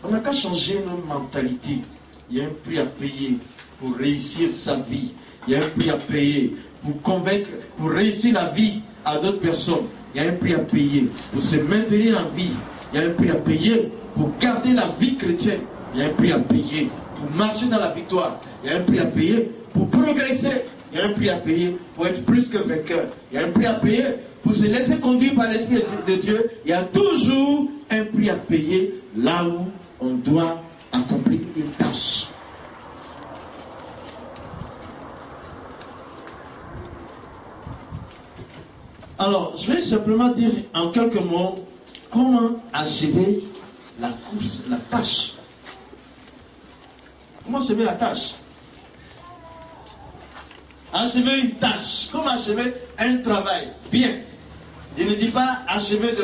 On n'a qu'à changer nos mentalités. Il y a un prix à payer pour réussir sa vie. Il y a un prix à payer pour convaincre, pour réussir la vie à d'autres personnes. Il y a un prix à payer pour se maintenir en vie. Il y a un prix à payer pour garder la vie chrétienne. Il y a un prix à payer pour marcher dans la victoire. Il y a un prix à payer pour progresser. Il y a un prix à payer pour être plus que vainqueur. Il y a un prix à payer pour se laisser conduire par l'Esprit de Dieu. Il y a toujours un prix à payer là où on doit accomplir une tâche. Alors, je vais simplement dire en quelques mots comment achever la course, la tâche. Comment achever la tâche? Achever une tâche. Comment achever un travail? Bien. Il ne dit pas achever de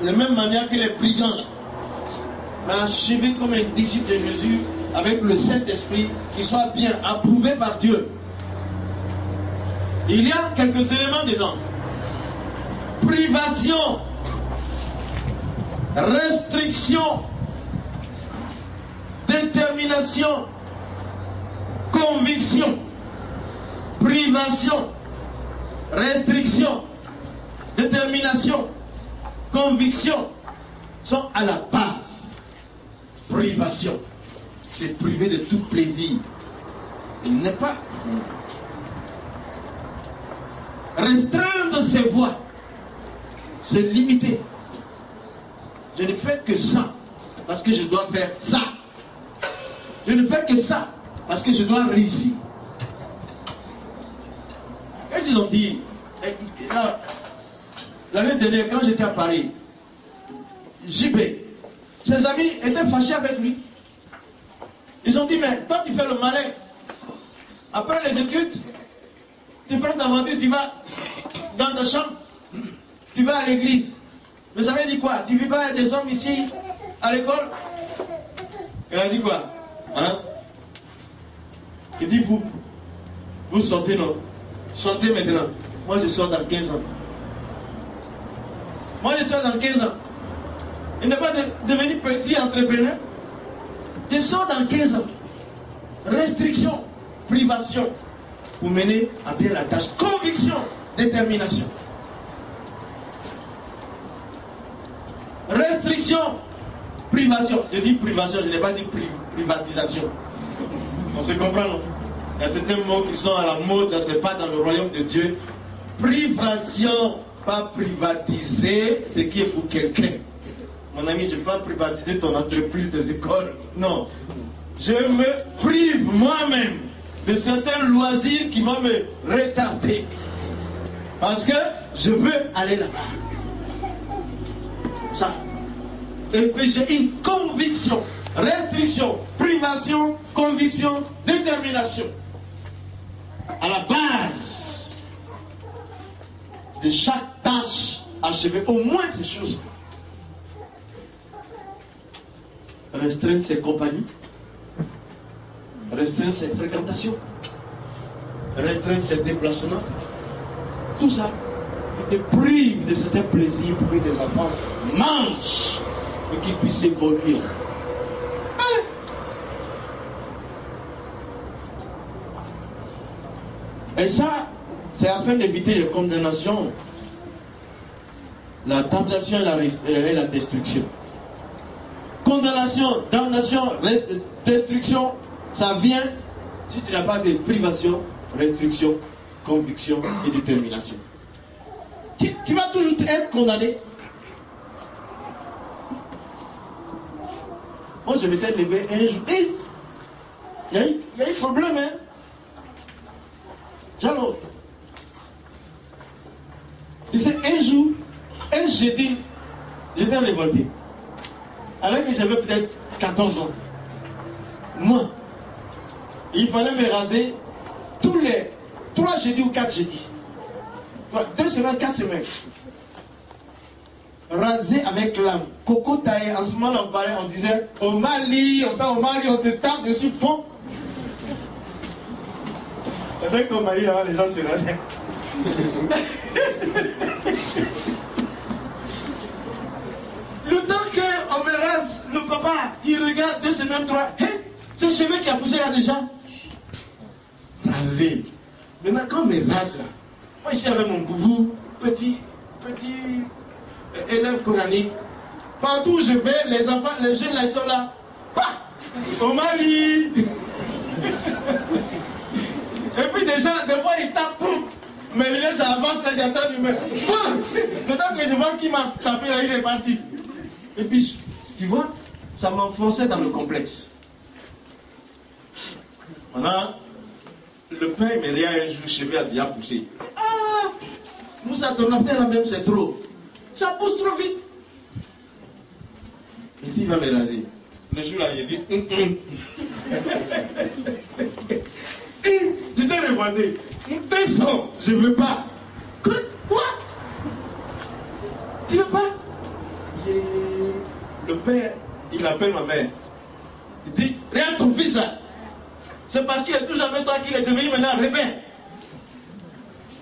la même manière que les brigands. Mais achever comme un disciple de Jésus avec le Saint-Esprit qui soit bien approuvé par Dieu. Il y a quelques éléments dedans. Privation, restriction, détermination, conviction. Privation, restriction, détermination, conviction sont à la base. Privation, c'est privé de tout plaisir. Il n'est pas. Restreindre ses voies, c'est limiter. Je ne fais que ça parce que je dois faire ça. Je ne fais que ça parce que je dois réussir. Qu'est-ce qu'ils ont dit? L'année dernière, quand j'étais à Paris, JB, ses amis étaient fâchés avec lui. Ils ont dit: mais toi tu fais le malin. Après les études, tu prends ta voiture, tu vas dans ta chambre, tu vas à l'église. Mais ça veut dire quoi? Tu ne vis pas des hommes ici, à l'école? Elle a dit quoi? Hein? Il dit, vous sortez, non? Sortez maintenant. Moi, je sors dans 15 ans. Moi, je sors dans 15 ans. Il n'est pas devenu petit entrepreneur. Je sors dans 15 ans. Restriction, privation, pour mener à bien la tâche. Conviction, détermination. Restriction, privation. Je dis privation, je n'ai pas dit privatisation. On se comprend, non? Il y a certains mots qui sont à la mode, ce n'est pas dans le royaume de Dieu. Privation, pas privatiser ce qui est pour quelqu'un. Mon ami, je ne vais pas privatiser ton entreprise, des écoles. Non. Je me prive moi-même de certains loisirs qui vont me retarder. Parce que je veux aller là-bas. Ça. Et puis j'ai une conviction. Restriction, privation, conviction, détermination. À la base de chaque tâche achevée, au moins ces choses. Restreindre ses compagnies, restreindre ses fréquentations, restreindre ses déplacements, tout ça, il te prive de certains plaisirs pour que des enfants mangent et qu'ils puissent évoluer. Et ça, c'est afin d'éviter les condamnations, la tentation et la destruction. Condamnation, damnation, destruction, ça vient si tu n'as pas de privation, restriction, conviction et détermination. Tu vas toujours être condamné. Moi, je m'étais levé un jour. Il y a un problème, hein. J'allais. Tu sais, un jour, un jeudi, j'étais révolté. Alors que j'avais peut-être 14 ans. Moi, il fallait me raser tous les 3 jeudis ou 4 jeudis. 2 semaines, 4 semaines. Raser avec l'âme. Coco taillé, en ce moment on parlait, on disait au Mali, on te tape dessus, fond. C'est vrai qu'au Mali, là, les gens se rasaient. Le temps qu'on me rase, le papa, il regarde 2 semaines, 3. Hey, c'est le cheveu qui a poussé là déjà. Rasé. Maintenant, quand on me rase là, moi ici avec mon boubou, petit élève coranique, partout où je vais, les enfants, les jeunes là, ils sont là. Pas au Mali. Et puis des gens, des fois ils tapent, mais les lunettes ça avance là, il y a tant de mecs. Le temps que je vois qui m'a tapé là, il est parti. Et puis, tu vois, ça m'enfonçait dans le complexe. Maintenant, le père me regarde un jour, cheveux a déjà poussé. Ah, Moussa, ton affaire là même, c'est trop. Ça pousse trop vite. Il dit, il va me raser. Le jour là, il dit, je t'ai révolté. Descends, je ne veux pas. Quoi? Tu veux pas? Le père, il appelle ma mère. Il dit, regarde ton fils là. C'est parce qu'il est toujours avec toi qu'il est devenu maintenant rebelle.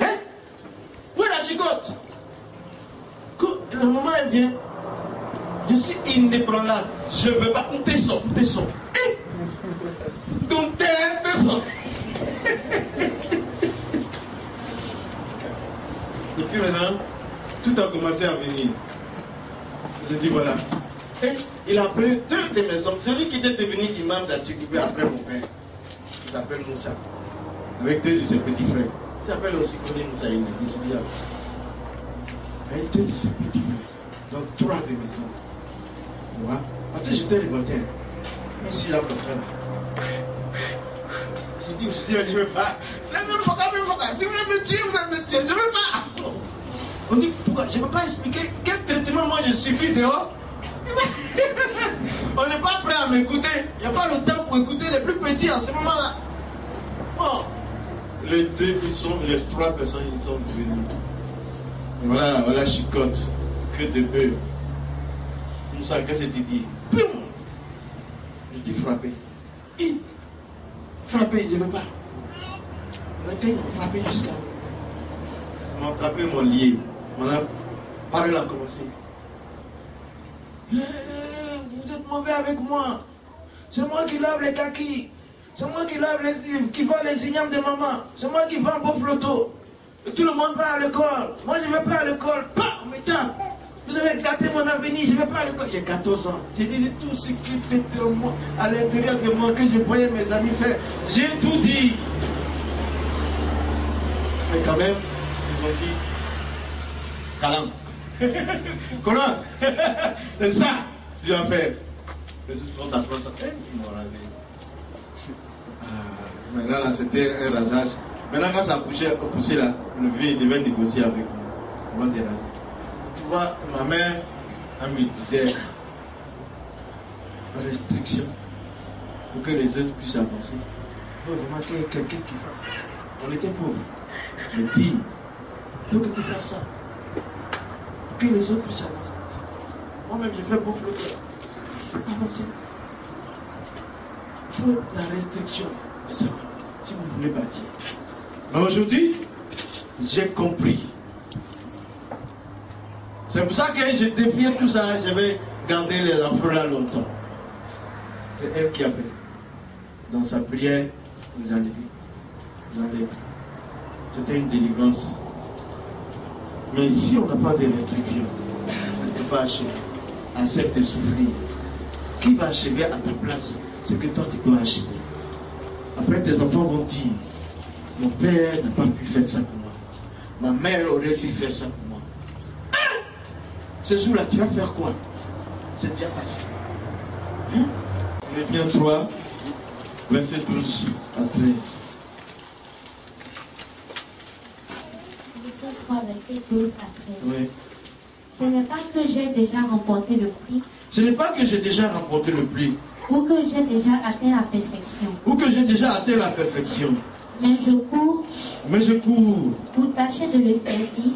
Hein? Où est la chicotte? La maman elle vient. Je suis inébranlable. Je ne veux pas. On descend. Donc descend. Et puis maintenant, tout a commencé à venir. Je dis voilà. Et il a pris 2 de mes hommes. Celui qui était devenu imam d'Atchikoupe après mon père. Il s'appelle Moussa. Avec 2 de ses petits frères. Il s'appelle aussi Koni Moussa. Il est avec 2 de ses petits frères. Donc 3 de mes hommes. Tu vois? Parce que j'étais révolté. Mais si là, comme ça, là. Je dis, je ne veux pas. Si vous voulez me tuer, je ne veux pas. On dit, pourquoi? Je ne peux pas expliquer quel traitement moi je subis dehors. On n'est pas prêt à m'écouter. Il n'y a pas le temps pour écouter les plus petits en ce moment-là. Bon. Les 3 personnes, ils sont devenus. Voilà, chicotte. que de bœuf. Nous savons que c'était dit. Boum! Je dis frappé. Frappé, je ne veux pas. On a frappé jusqu'à. On m'a attrapé mon lié. On a parlé à commencer. Vous êtes mauvais avec moi. C'est moi qui lave les kakis. C'est moi qui lave qui vend les ignames de maman. C'est moi qui vends beau flotto. Et tout le monde va à l'école. Moi je ne vais pas à l'école. Putain, vous avez gâté mon avenir, je ne vais pas à l'école. J'ai 14 ans. J'ai dit tout ce qui était à l'intérieur de moi que je voyais mes amis faire. J'ai tout dit. Mais quand même, ils ont dit Calam. Comment? C'est ça que tu vas faire. Mais c'est trop d'approche. Ils m'ont rasé. Maintenant là c'était un rasage. Maintenant quand ça a poussé là, le vieux devait négocier avec moi. On va déraser. Tu vois, ma mère, elle me disait restriction pour que les autres puissent avancer. Il faut vraiment qu'il y ait quelqu'un qui fasse. On était pauvres. Mais dis, il faut que tu fasses ça. Pour que les autres puissent avancer. Moi-même je fais beaucoup de avancer. Il faut la restriction. Si vous voulez bâtir. Mais aujourd'hui, j'ai compris. C'est pour ça que je défiais tout ça. J'avais gardé les afros là longtemps. C'est elle qui a fait. Dans sa prière, vous en avez vu. C'était une délivrance. Mais si on n'a pas de restrictions, tu ne peux pas achever. Accepte de souffrir. Qui va achever à ta place ce que toi tu peux achever? Après, tes enfants vont dire, mon père n'a pas pu faire ça pour moi. Ma mère aurait dû faire ça pour moi. Ce jour-là, tu vas faire quoi? C'est déjà passé. Philippiens 3, verset 12 à 13. Philippiens 3, verset 12 à 13. Oui. Ce n'est pas que j'ai déjà remporté le prix. Ce n'est pas que j'ai déjà remporté le prix. Ou que j'ai déjà atteint la perfection. Ou que j'ai déjà atteint la perfection. Mais je cours. Pour tâcher de le saisir.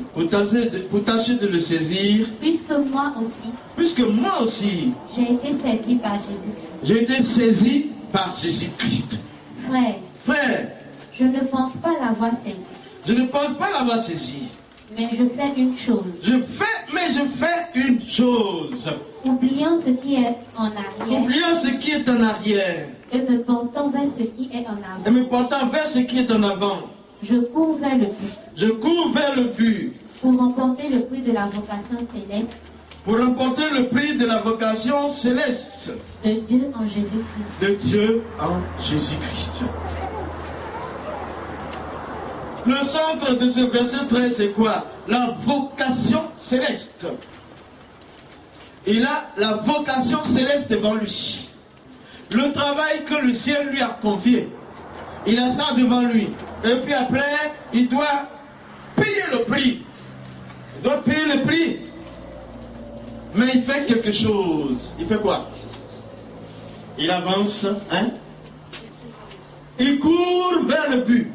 Pour tâcher de le saisir. Puisque moi aussi. J'ai été saisi par Jésus-Christ. J'ai été saisi par Jésus-Christ. Frère. Je ne pense pas l'avoir saisi. Je ne pense pas l'avoir saisi. Mais je fais une chose. Je fais une chose. Oubliant ce qui est en arrière. Et me portant vers ce qui est en avant. Je cours vers le but. Pour remporter le prix de la vocation céleste. De Dieu en Jésus-Christ. Le centre de ce verset 13, c'est quoi? La vocation céleste. Il a la vocation céleste devant lui. Le travail que le ciel lui a confié. Il a ça devant lui. Et puis après, il doit payer le prix. Mais il fait quelque chose. Il fait quoi? Il avance, Il court vers le but.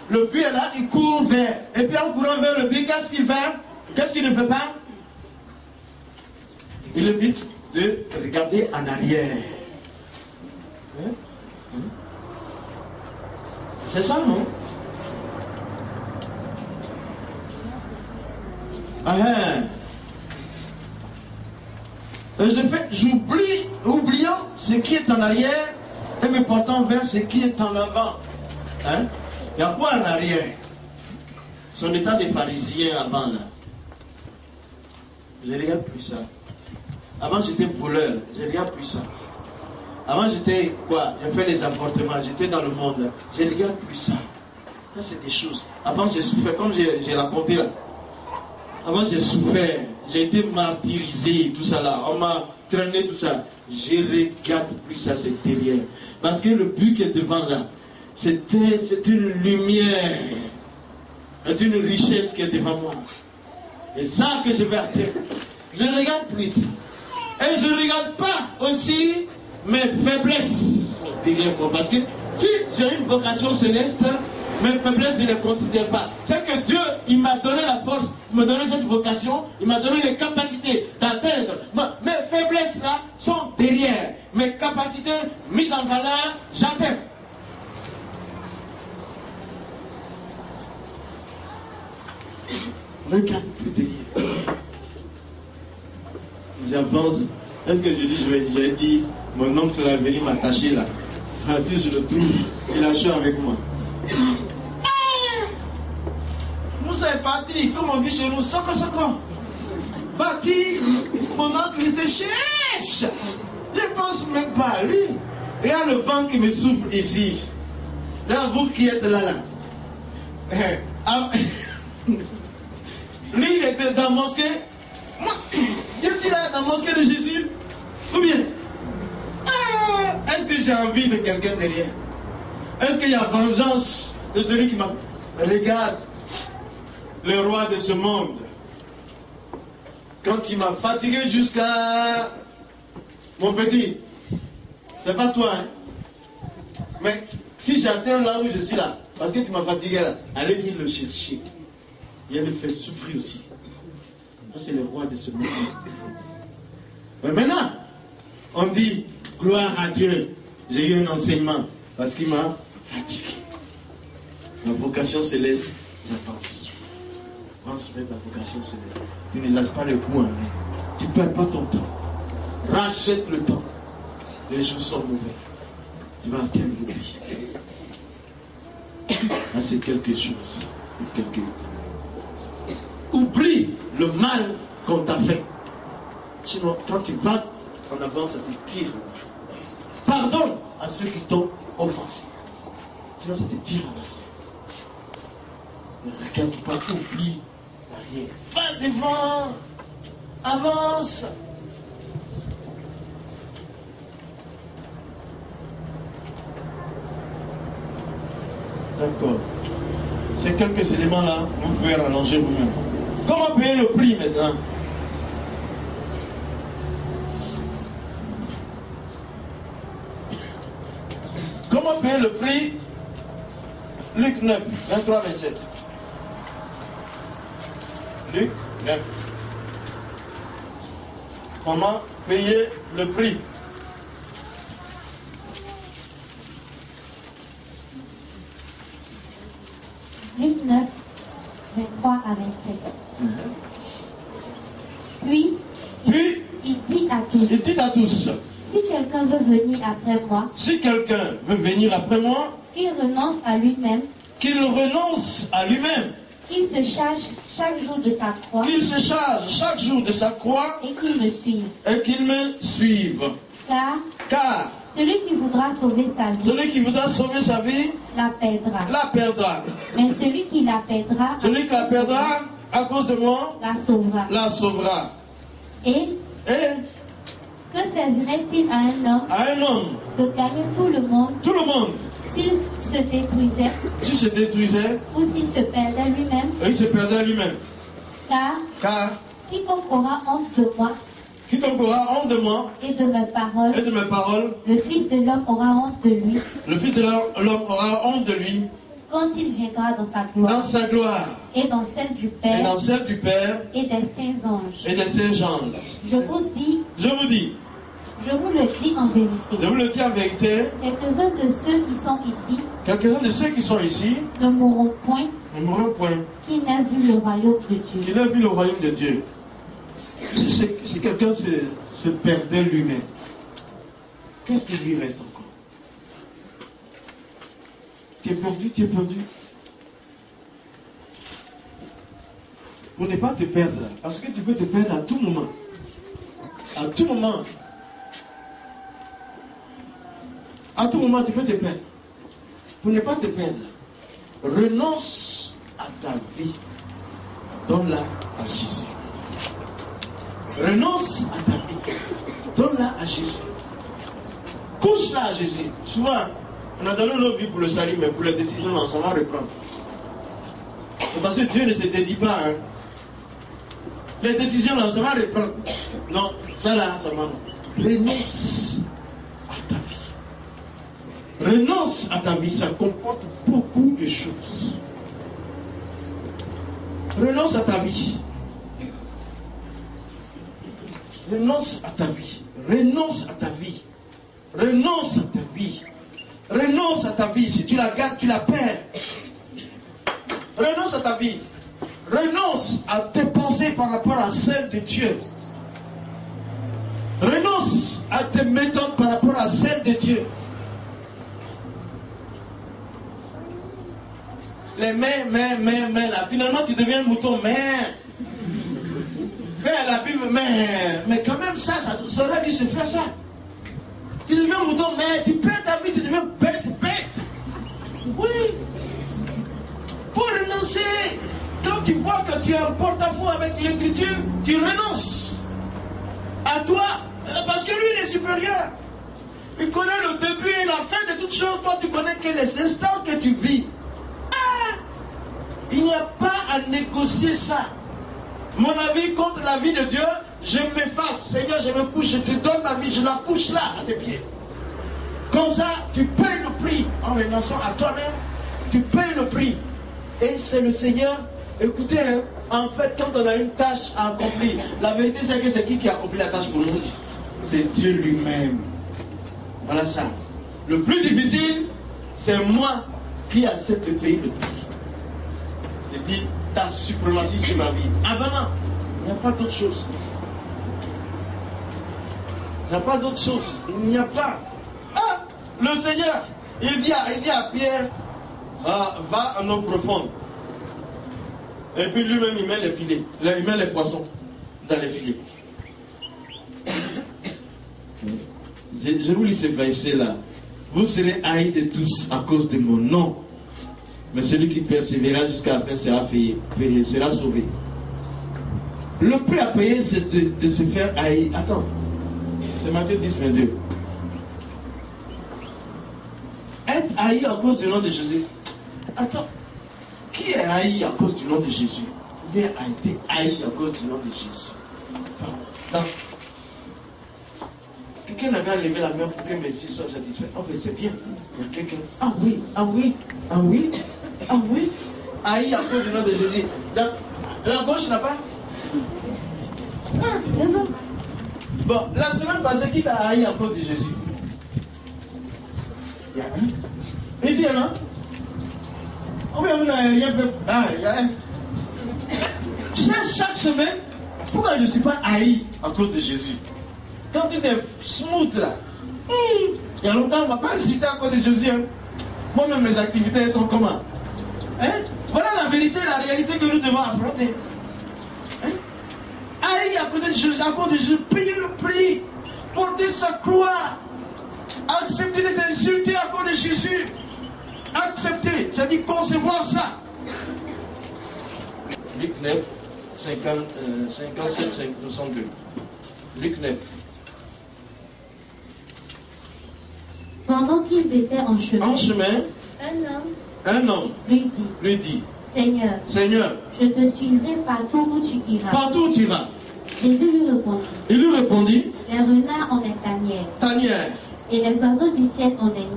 Le but est là, il court vers. Et puis en courant vers le but, qu'est-ce qu'il fait? Qu'est-ce qu'il ne fait pas? Il évite de regarder en arrière. C'est ça, non? Oubliant ce qui est en arrière et me portant vers ce qui est en avant. Il y a quoi en arrière? Son état de pharisien avant là. Je ne regarde plus ça. Avant j'étais voleur, je ne regarde plus ça. Avant j'étais quoi? J'ai fait les apportements, j'étais dans le monde. Je ne regarde plus ça. Ça c'est des choses. Avant j'ai souffert, comme j'ai raconté là. Avant j'ai souffert, j'ai été martyrisé, tout ça là. On m'a traîné tout ça. Je ne regarde plus ça, c'est derrière. Parce que le but qui est devant là, c'est une lumière. C'est une richesse qui est devant moi. Et ça que je vais atteindre. Je ne regarde plus. Et je ne regarde pas aussi mes faiblesses derrière moi. Parce que si j'ai une vocation céleste, Mes faiblesses, je ne les considère pas. C'est que Dieu, il m'a donné la force, il m'a donné cette vocation, il m'a donné les capacités d'atteindre. Mes faiblesses là sont derrière. Mes capacités mises en valeur, j'atteins. Regarde plus derrière. J'avance. Est-ce que je dis, j'ai dit, mon oncle est venu m'attacher là. Si je le trouve, il a chaud avec moi. Moussa est parti, comme on dit chez nous, soko. Parti, mon oncle il se cherche. Je ne pense même pas à lui. Regarde le vent qui me souffle ici. Regarde vous qui êtes là. Lui, il était dans la mosquée. Moi, je suis là dans la mosquée de Jésus. Ou bien, est-ce que j'ai envie de quelqu'un derrière? Est-ce qu'il y a vengeance de celui qui m'a... Regarde, le roi de ce monde, quand il m'a fatigué jusqu'à... Mon petit, c'est pas toi, hein? Mais si j'atteins là où je suis là, parce que tu m'as fatigué là, allez-y le chercher. Il le fait souffrir aussi. C'est le roi de ce monde. Mais maintenant, on dit, gloire à Dieu, j'ai eu un enseignement, parce qu'il m'a fatigué. Ma vocation céleste, j'avance. Avance vers ta vocation céleste. Tu ne lâches pas le point. Tu ne perds pas ton temps. Rachète le temps. Les jours sont mauvais. Tu vas atteindre le but. Ah, c'est quelque chose. Oublie le mal qu'on t'a fait. Sinon, quand tu vas en avant, ça te tire. Pardonne à ceux qui t'ont offensé. Sinon, ça te tire en arrière. Ne regarde pas, oublie l'arrière. Va devant. Avance. D'accord. Ces quelques éléments-là, vous pouvez rallonger vous-même. Comment payer le prix maintenant? Comment payer le prix? Luc 9, 23, 27. Luc 9. Comment payer le prix? Luc 9, 23 à 27. Puis, il dit à tous, si quelqu'un veut venir après moi, qu'il renonce à lui-même, qu'il se charge chaque jour de sa croix, et qu'il me suive. Car celui qui voudra sauver sa vie, la perdra. Mais celui qui la perdra, à cause de moi, la sauvera. Et que servirait-il à un homme de gagner tout le monde s'il se détruisait ou s'il se perdait lui-même? Car quiconque aura honte de moi et de mes paroles, le Fils de l'homme aura honte de lui. Quand il viendra dans sa gloire, et dans celle du Père, et des saints anges. Je vous le dis en vérité. Quelques-uns de ceux qui sont ici ne mourront point qui n'aient vu le royaume de Dieu. Si quelqu'un se perdait lui-même, qu'est-ce qui lui reste encore? Tu es perdu. Pour ne pas te perdre, parce que tu peux te perdre à tout moment. À tout moment, tu peux te perdre. Pour ne pas te perdre, renonce à ta vie. Donne-la à Jésus. Renonce à ta vie. Donne-la à Jésus. Couche-la à Jésus. Souvent, on a donné nos vies pour le salut, mais pour les décisions, on s'en va reprendre. Parce que Dieu ne se dédie pas. Hein. Les décisions, on s'en va reprendre. Non, ça là, ça va. Renonce à ta vie. Renonce à ta vie, ça comporte beaucoup beaucoup de choses. Renonce à ta vie. Renonce à ta vie. Renonce à ta vie. Renonce à ta vie. Renonce à ta vie. Si tu la gardes, tu la perds. Renonce à ta vie. Renonce à tes pensées par rapport à celles de Dieu. Renonce à tes méthodes par rapport à celles de Dieu. Les mais, là, finalement tu deviens un mouton, mais la Bible, mais quand même ça aurait dû se faire ça. Tu deviens un mouton, mais tu perds ta vie, tu deviens bête. Oui. Pour renoncer, quand tu vois que tu es en porte-à-faux avec l'écriture, tu renonces à toi, parce que lui il est supérieur. Il connaît le début et la fin de toutes choses. Toi tu connais que les instants que tu vis. Il n'y a pas à négocier ça. Mon avis contre la vie de Dieu, je m'efface. Seigneur, je me couche, je te donne ma vie, je la couche là, à tes pieds. Comme ça, tu payes le prix en renonçant à toi-même. Tu payes le prix. Et c'est le Seigneur. Écoutez, hein, en fait, quand on a une tâche à accomplir, la vérité c'est que c'est qui a accompli la tâche pour nous? C'est Dieu lui-même. Voilà ça. Le plus difficile, c'est moi qui accepte de payer le prix. Je dis ta suprématie sur ma vie. Avant, il n'y a pas d'autre chose. Il n'y a pas d'autre chose. Il n'y a pas. Ah, le Seigneur, il dit à Pierre, va en eau profonde. Et puis lui-même, il met les filets. Il met les poissons dans les filets. Je vous lis ce verset-là. Vous serez haïs de tous à cause de mon nom. Mais celui qui persévérera jusqu'à la fin sera sauvé. Le prix à payer, c'est de se faire haïr. Attends, c'est Matthieu 10, 22. Être haï à cause du nom de Jésus. Attends, qui est haï à cause du nom de Jésus? Ou bien a été haï à cause du nom de Jésus? Pardon. Quelqu'un avait levé la main pour que mes yeux soient satisfaits. Oh, mais c'est bien. Il y a quelqu'un. Ah oui. Haï à cause du nom de Jésus. La gauche n'a pas. Non. Bon, la semaine passée, qui t'a haï à cause de Jésus? Il y a un. Ici, il y en a. Ou bien vous n'avez rien fait. Il y a un. Chaque semaine, pourquoi je ne suis pas haï à cause de Jésus? Quand tu es smooth là, il y a longtemps, on ne m'a pas insulté à cause de Jésus. Hein. Moi-même, mes activités sont comment? Hein? Voilà la vérité, la réalité que nous devons affronter. Hein? Haï à cause de Jésus, payer le prix, porter sa croix, accepter d'être insulté à cause de Jésus. Accepter, c'est-à-dire concevoir ça. Luc 9, 57, 62. Luc 9. Pendant qu'ils étaient en chemin, un homme lui dit, Seigneur, je te suivrai partout où tu iras. Partout où tu iras. Jésus lui répondit. Il lui répondit. Les renards ont des tanières. Et les oiseaux du ciel ont des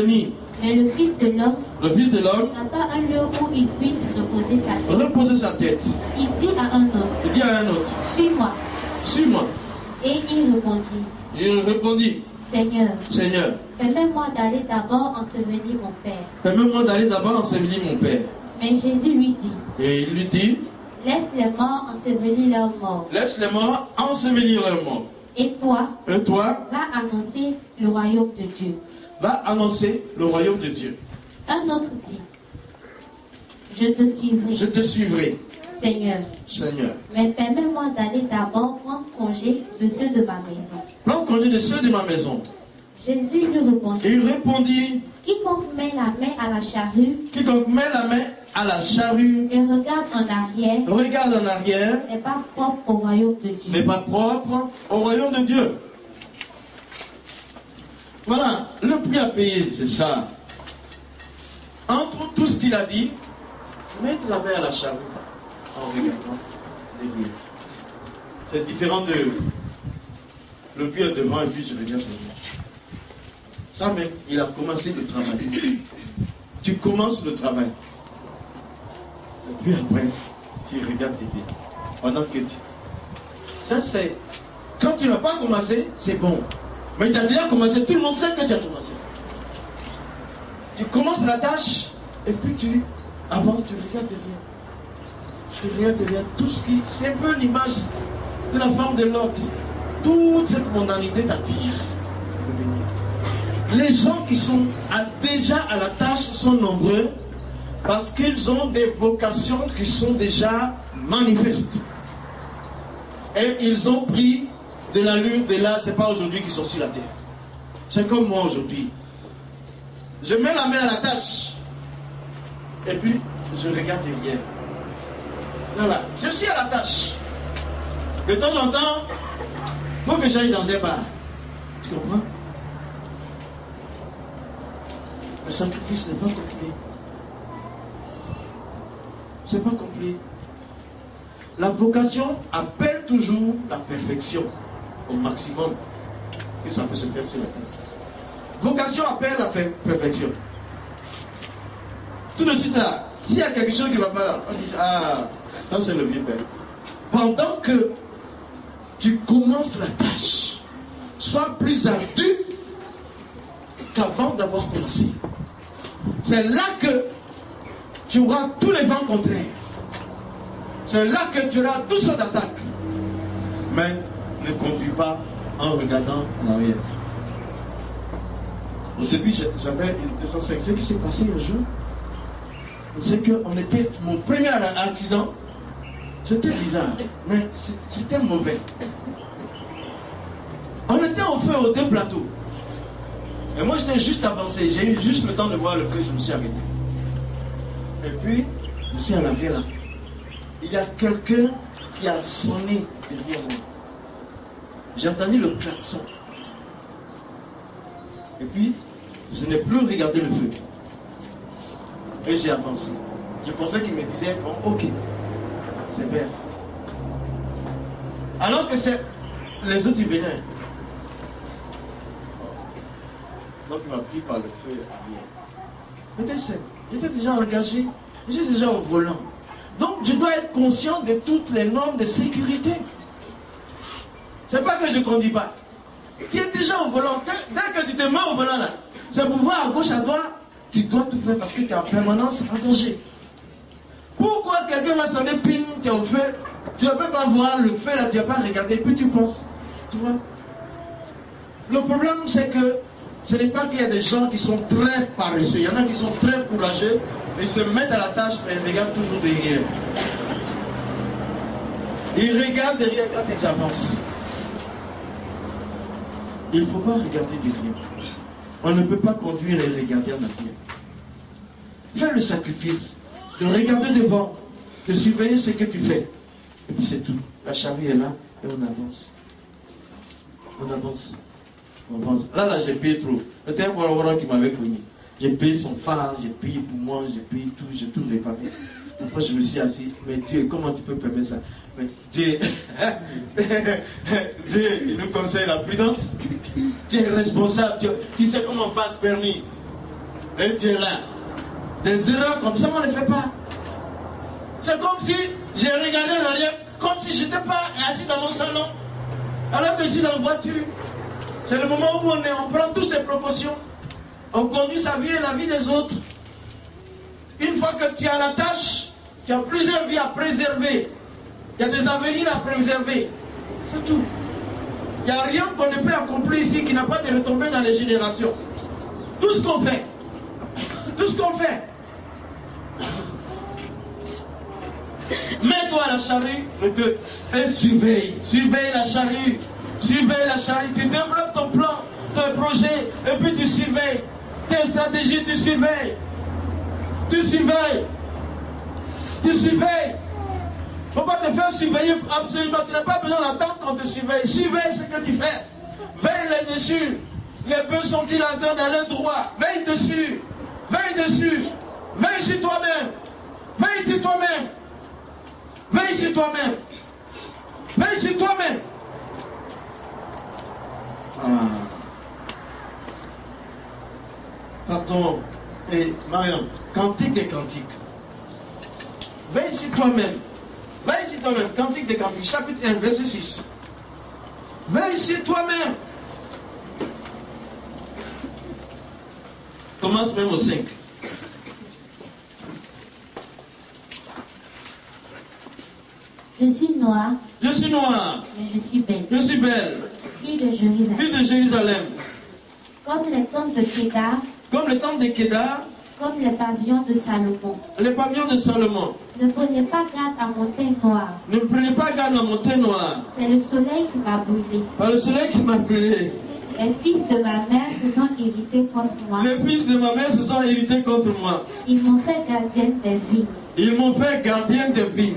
nids. Mais le Fils de l'homme n'a pas un lieu où il puisse reposer sa tête. Il dit à un autre. Suis-moi. Et il répondit. Seigneur, permets-moi d'aller d'abord ensevelir mon Père. Mais Jésus lui dit. Et il lui dit. Laisse les morts ensevelir leurs morts. Et toi, va annoncer le royaume de Dieu. Un autre dit. Je te suivrai. Seigneur. Mais permets-moi d'aller d'abord prendre congé de ceux de ma maison. Jésus lui répondit. Il répondit. Quiconque met la main à la charrue. Et regarde en arrière. N'est pas propre au royaume de Dieu. Voilà, le prix à payer, c'est ça. Entre tout ce qu'il a dit, mettre la main à la charrue. En regardant les lieux. C'est différent de le pied devant et puis je regarde devant. Ça même, il a commencé le travail. Tu commences le travail. Et puis après, tu regardes tes pieds. Pendant que tu... Ça c'est... Quand tu n'as pas commencé, c'est bon. Mais tu as déjà commencé, tout le monde sait que tu as commencé. Tu commences la tâche, et puis tu avances, tu regardes derrière. Tu regardes derrière tout ce qui... C'est un peu l'image de la femme de Lot. Toute cette mondanité t'attire. Les gens qui sont déjà à la tâche sont nombreux parce qu'ils ont des vocations qui sont déjà manifestes. Et ils ont pris de l'allure de là, c'est pas aujourd'hui qu'ils sont sur la terre. C'est comme moi aujourd'hui. Je mets la main à la tâche et puis je regarde derrière. Voilà, je suis à la tâche. De temps en temps, il faut que j'aille dans un bar. Tu comprends? Le sacrifice n'est pas complet. C'est pas complet. La vocation appelle toujours la perfection au maximum que ça peut se faire sur la terre. Vocation appelle la perfection. Tout de suite là, s'il y a quelque chose qui ne va pas là, on dit ah, ça c'est le vieux père. Pendant que tu commences la tâche, sois plus ardu qu'avant d'avoir commencé. C'est là que tu auras tous les vents contraires. C'est là que tu auras tout ça d'attaque. Mais ne conduis pas en regardant en arrière. Au début, j'avais une 205. Ce qui s'est passé un jour, c'est que mon premier accident, c'était bizarre, mais c'était mauvais. On était au feu aux deux plateaux. Et moi, j'étais juste avancé. J'ai eu juste le temps de voir le feu, je me suis arrêté. Et puis, je suis à l'arrière là. Il y a quelqu'un qui a sonné derrière moi. J'ai entendu le klaxon. Et puis, je n'ai plus regardé le feu. Et j'ai avancé. Je pensais qu'il me disait, bon, ok, c'est vert. Alors que c'est les autres, ils venaient. Donc il m'a pris par le feu arrière. J'étais déjà engagé, j'étais déjà au volant. Donc je dois être conscient de toutes les normes de sécurité. C'est pas que je ne conduis pas. Tu es déjà au volant. Dès que tu te mets au volant là, c'est pour voir à gauche, à droite, tu dois tout faire parce que tu es en permanence en danger. Pourquoi quelqu'un va sonner ping, tu es au feu, tu ne peux pas voir le feu là, tu ne vas pas regarder, puis tu penses. Tu vois? Le problème c'est que ce n'est pas qu'il y a des gens qui sont très paresseux, il y en a qui sont très courageux et se mettent à la tâche mais ils regardent toujours derrière. Ils regardent derrière quand ils avancent. Il ne faut pas regarder derrière. On ne peut pas conduire et regarder en arrière. Fais le sacrifice de regarder devant, de surveiller ce que tu fais. Et puis c'est tout. La charrue est là et on avance. On avance. Là, j'ai payé trop. C'était un collaborateur qui m'avait cogné. J'ai payé son phare, j'ai payé pour moi, j'ai payé tout, j'ai tout réparé. Après, je me suis assis. Mais Dieu, comment tu peux permettre ça? Mais Dieu, Dieu, il nous conseille la prudence. Tu es responsable. Tu sais comment on passe permis. Et tu es là. Des erreurs comme ça, on ne les fait pas. C'est comme si j'ai regardé en arrière, comme si je n'étais pas assis dans mon salon, alors que je suis dans la voiture. C'est le moment où on prend toutes ces précautions. On conduit sa vie et la vie des autres. Une fois que tu as la tâche, tu as plusieurs vies à préserver. Il y a des avenirs à préserver. C'est tout. Il n'y a rien qu'on ne peut accomplir ici qui n'a pas de retombées dans les générations. Tout ce qu'on fait. Tout ce qu'on fait. Mets-toi à la charrue et surveille. Surveille la charrue. Surveille la charrue. Tu développes ton plan, ton projet, et puis tu surveilles. Tes stratégies, tu surveilles. Tu surveilles. Tu surveilles. Il ne faut pas te faire surveiller absolument. Tu n'as pas besoin d'attendre qu'on te surveille. Surveille ce que tu fais. Veille là-dessus. Les bœufs sont-ils en train d'aller droit? Veille dessus. Veille dessus. Veille sur toi-même. Veille sur toi-même. Veille sur toi-même. Veille sur toi-même. Partons Et Mariam, Cantique des Cantiques. Va ici toi-même. Va ici toi-même. Cantique des Cantiques, chapitre 1, verset 6. Va ici toi-même. Commence même au 5. Je suis noire. Je suis noire. Mais je suis belle. Je suis belle. Fille de Jérusalem. Fille de Jérusalem. Comme les temples de Kédar. Comme les temples de Kédar. Comme les pavillons de Salomon. Les pavillons de Salomon. Ne prenez pas garde à mon teint noir. Ne prenez pas garde à mon teint noir. C'est le soleil qui m'a brûlé. Par le soleil qui m'a brûlé. Les fils de ma mère se sont irrités contre moi. Les fils de ma mère se sont irrités contre moi. Ils m'ont fait gardienne des vignes. Ils m'ont fait gardienne des vignes.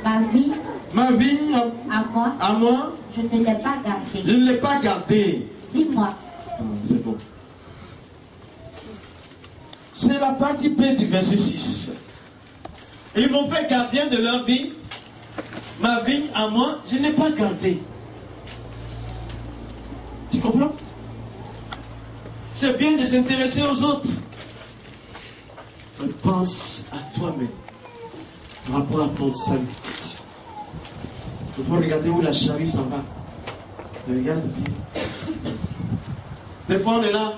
Ma vigne, à moi, je ne l'ai pas gardée. Je ne l'ai pas gardée. Dis-moi. C'est bon. C'est la partie B du verset 6. Ils m'ont fait gardien de leur vigne. Ma vigne à moi, je n'ai pas gardé. Tu comprends? C'est bien de s'intéresser aux autres. Pense à toi-même par rapport à ton salut. Il faut regarder où la charrue s'en va. Regarde bien. Des fois on est là.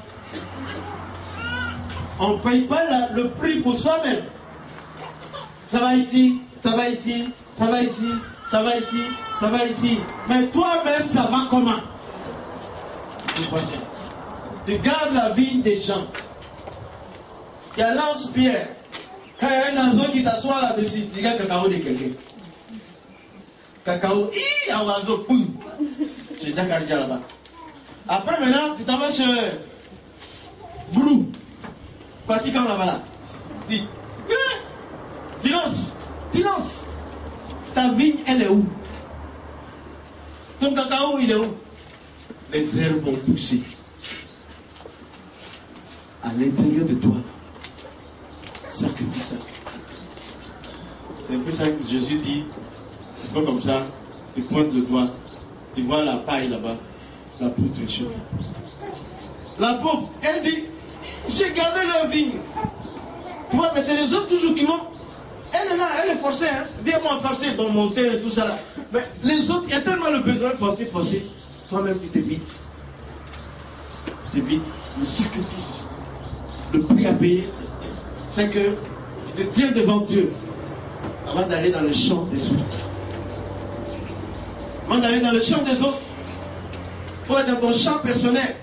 On ne paye pas le prix pour soi-même. Ça va ici, ça va ici, ça va ici, ça va ici, ça va ici. Mais toi-même, ça va comment? Tu gardes la vie des gens. Il y a lance-pierre. Quand il y a un oiseau qui s'assoit là-dessus, tu regardes le cacao de quelqu'un. Cacao, un oiseau, poum. J'ai déjà carré là-bas. Après, maintenant, tu t'en vas chez Goulou. Voici comme là-bas là. Tu lances. Ta vigne, elle est où? Ton cacao, il est où? Les herbes vont pousser. À l'intérieur de toi. Sacrifie ça. C'est un peu ça que Jésus dit. C'est pas comme ça. Tu pointes le doigt. Tu vois la paille là-bas. La poutre est chaude. La pauvre, elle dit, j'ai gardé leur vigne. Tu vois, mais c'est les autres toujours qui m'ont. Elle est là, elle est forcée. Hein. Dis-moi forcée dans monter et tout ça là. Mais les autres, il y a tellement le besoin de forcer. Toi-même, tu t'évites. Le sacrifice. Le prix à payer, c'est que tu te tiens devant Dieu avant d'aller dans le champ des autres. Avant d'aller dans le champ des autres, il faut être dans ton champ personnel.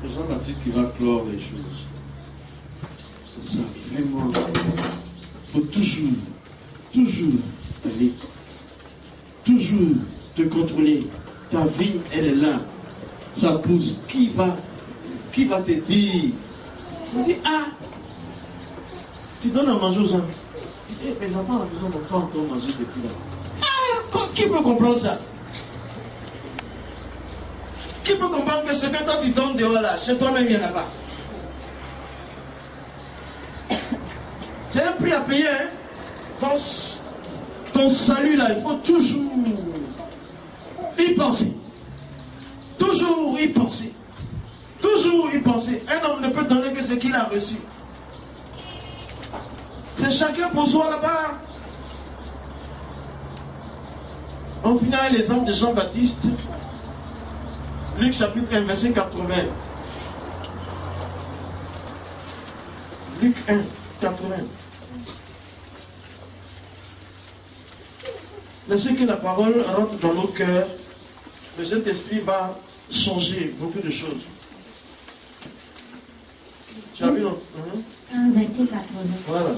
C'est Jean-Baptiste qui va clore les choses. C'est ça, vraiment. Il faut toujours aller. Toujours te contrôler. Ta vie, elle est là. Ça pousse. Qui va te dire? On dit, tu donnes à manger aux gens. Les enfants à la maison n'ont pas encore mangé ces petits-là. Qui peut comprendre ça? Qui peut comprendre que ce que toi tu donnes dehors là, chez toi-même, il n'y en a pas? C'est un prix à payer, hein? Ton salut là, il faut toujours y penser. Toujours y penser. Toujours y penser. Un homme ne peut donner que ce qu'il a reçu. C'est chacun pour soi là-bas. On finit avec l'exemple de Jean-Baptiste. Luc chapitre 1, verset 80. Luc 1, 80. Laissez que la parole rentre dans nos cœurs. Le Saint-Esprit va changer beaucoup de choses. Tu as vu, non? 1, verset 80. Voilà.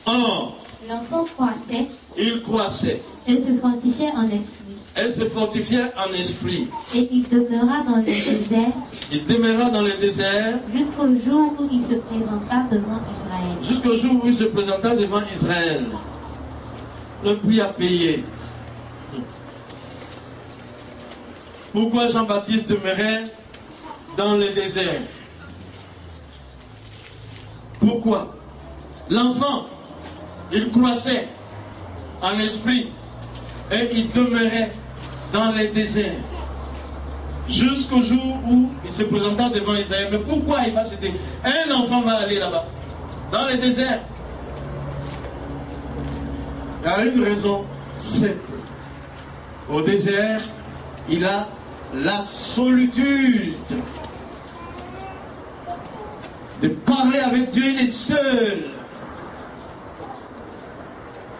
Or, l'enfant croissait. Il croissait. Et se fortifiait en esprit. Elle se fortifiait en esprit. Et il demeura dans le désert. Il demeura dans le désert. Jusqu'au jour où il se présenta devant Israël. Jusqu'au jour où il se présenta devant Israël. Le prix à payer. Pourquoi Jean-Baptiste demeurait dans le désert? Pourquoi? L'enfant, il croissait en esprit. Et il demeurait dans les déserts jusqu'au jour où il se présenta devant Israël. Mais pourquoi il va se dire? Un enfant va aller là-bas, dans les déserts. Il y a une raison simple. Au désert, il a la solitude de parler avec Dieu. Il est seul.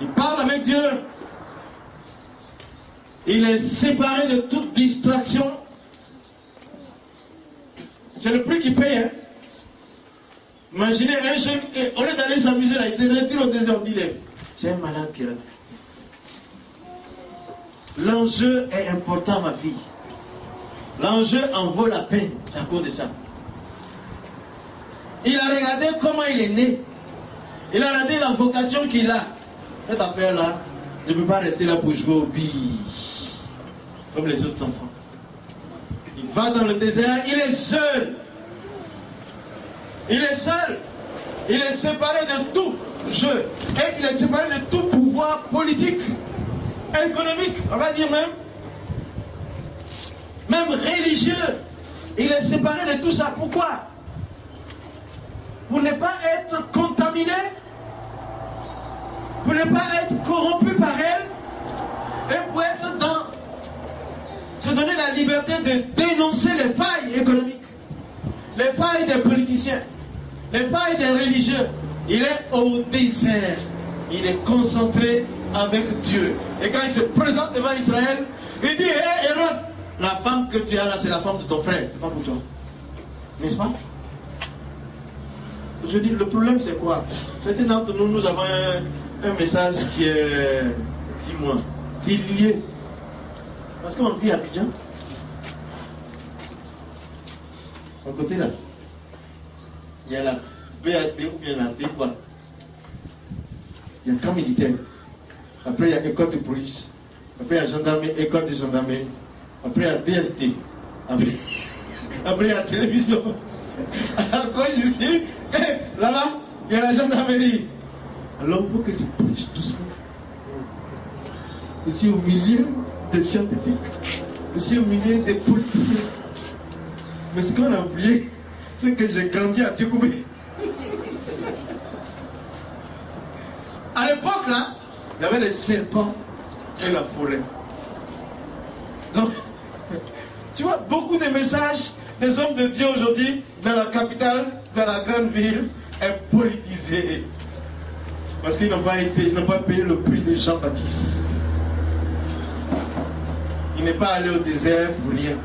Il parle avec Dieu. Il est séparé de toute distraction. C'est le prix qu'il paye. Hein? Imaginez un jeune, au lieu d'aller s'amuser là, il se retire au désert. C'est un malade qui est là. L'enjeu est important, ma fille. L'enjeu en vaut la peine. C'est à cause de ça. Il a regardé comment il est né. Il a regardé la vocation qu'il a. Cette affaire-là, je ne peux pas rester là pour jouer au billes comme les autres enfants. Il va dans le désert, il est seul. Il est seul. Il est séparé de tout jeu. Et il est séparé de tout pouvoir politique, économique, on va dire même religieux. Il est séparé de tout ça. Pourquoi? Pour ne pas être contaminé, pour ne pas être corrompu par elle, et pour être dans, se donner la liberté de dénoncer les failles économiques, les failles des politiciens, les failles des religieux. Il est au désert, il est concentré avec Dieu. Et quand il se présente devant Israël, il dit: hé Hérode, la femme que tu as là, c'est la femme de ton frère, c'est pas pour toi. N'est-ce pas? Je dis, le problème c'est quoi? Certains d'entre nous, nous avons un message qui est, dis-moi, dilué. Parce qu'on vit à Abidjan. À côté là, il y a la BAT ou bien la B quoi. Il y a un camp militaire. Après il y a école de police. Après il y a gendarmerie, école de gendarmerie. Après il y a DST. Après il y a télévision. À gauche ici, là-bas, il y a la gendarmerie. Alors il faut que tu prêches doucement. Ici au milieu des scientifiques, ici au milieu des politiciens. Mais ce qu'on a oublié, c'est que j'ai grandi à Tikoubé. À l'époque là, il y avait les serpents et la forêt. Donc, tu vois, beaucoup de messages des hommes de Dieu aujourd'hui, dans la capitale, dans la grande ville, est politisé. Parce qu'ils n'ont pas payé le prix de Jean-Baptiste. Il n'est pas allé au désert pour rien.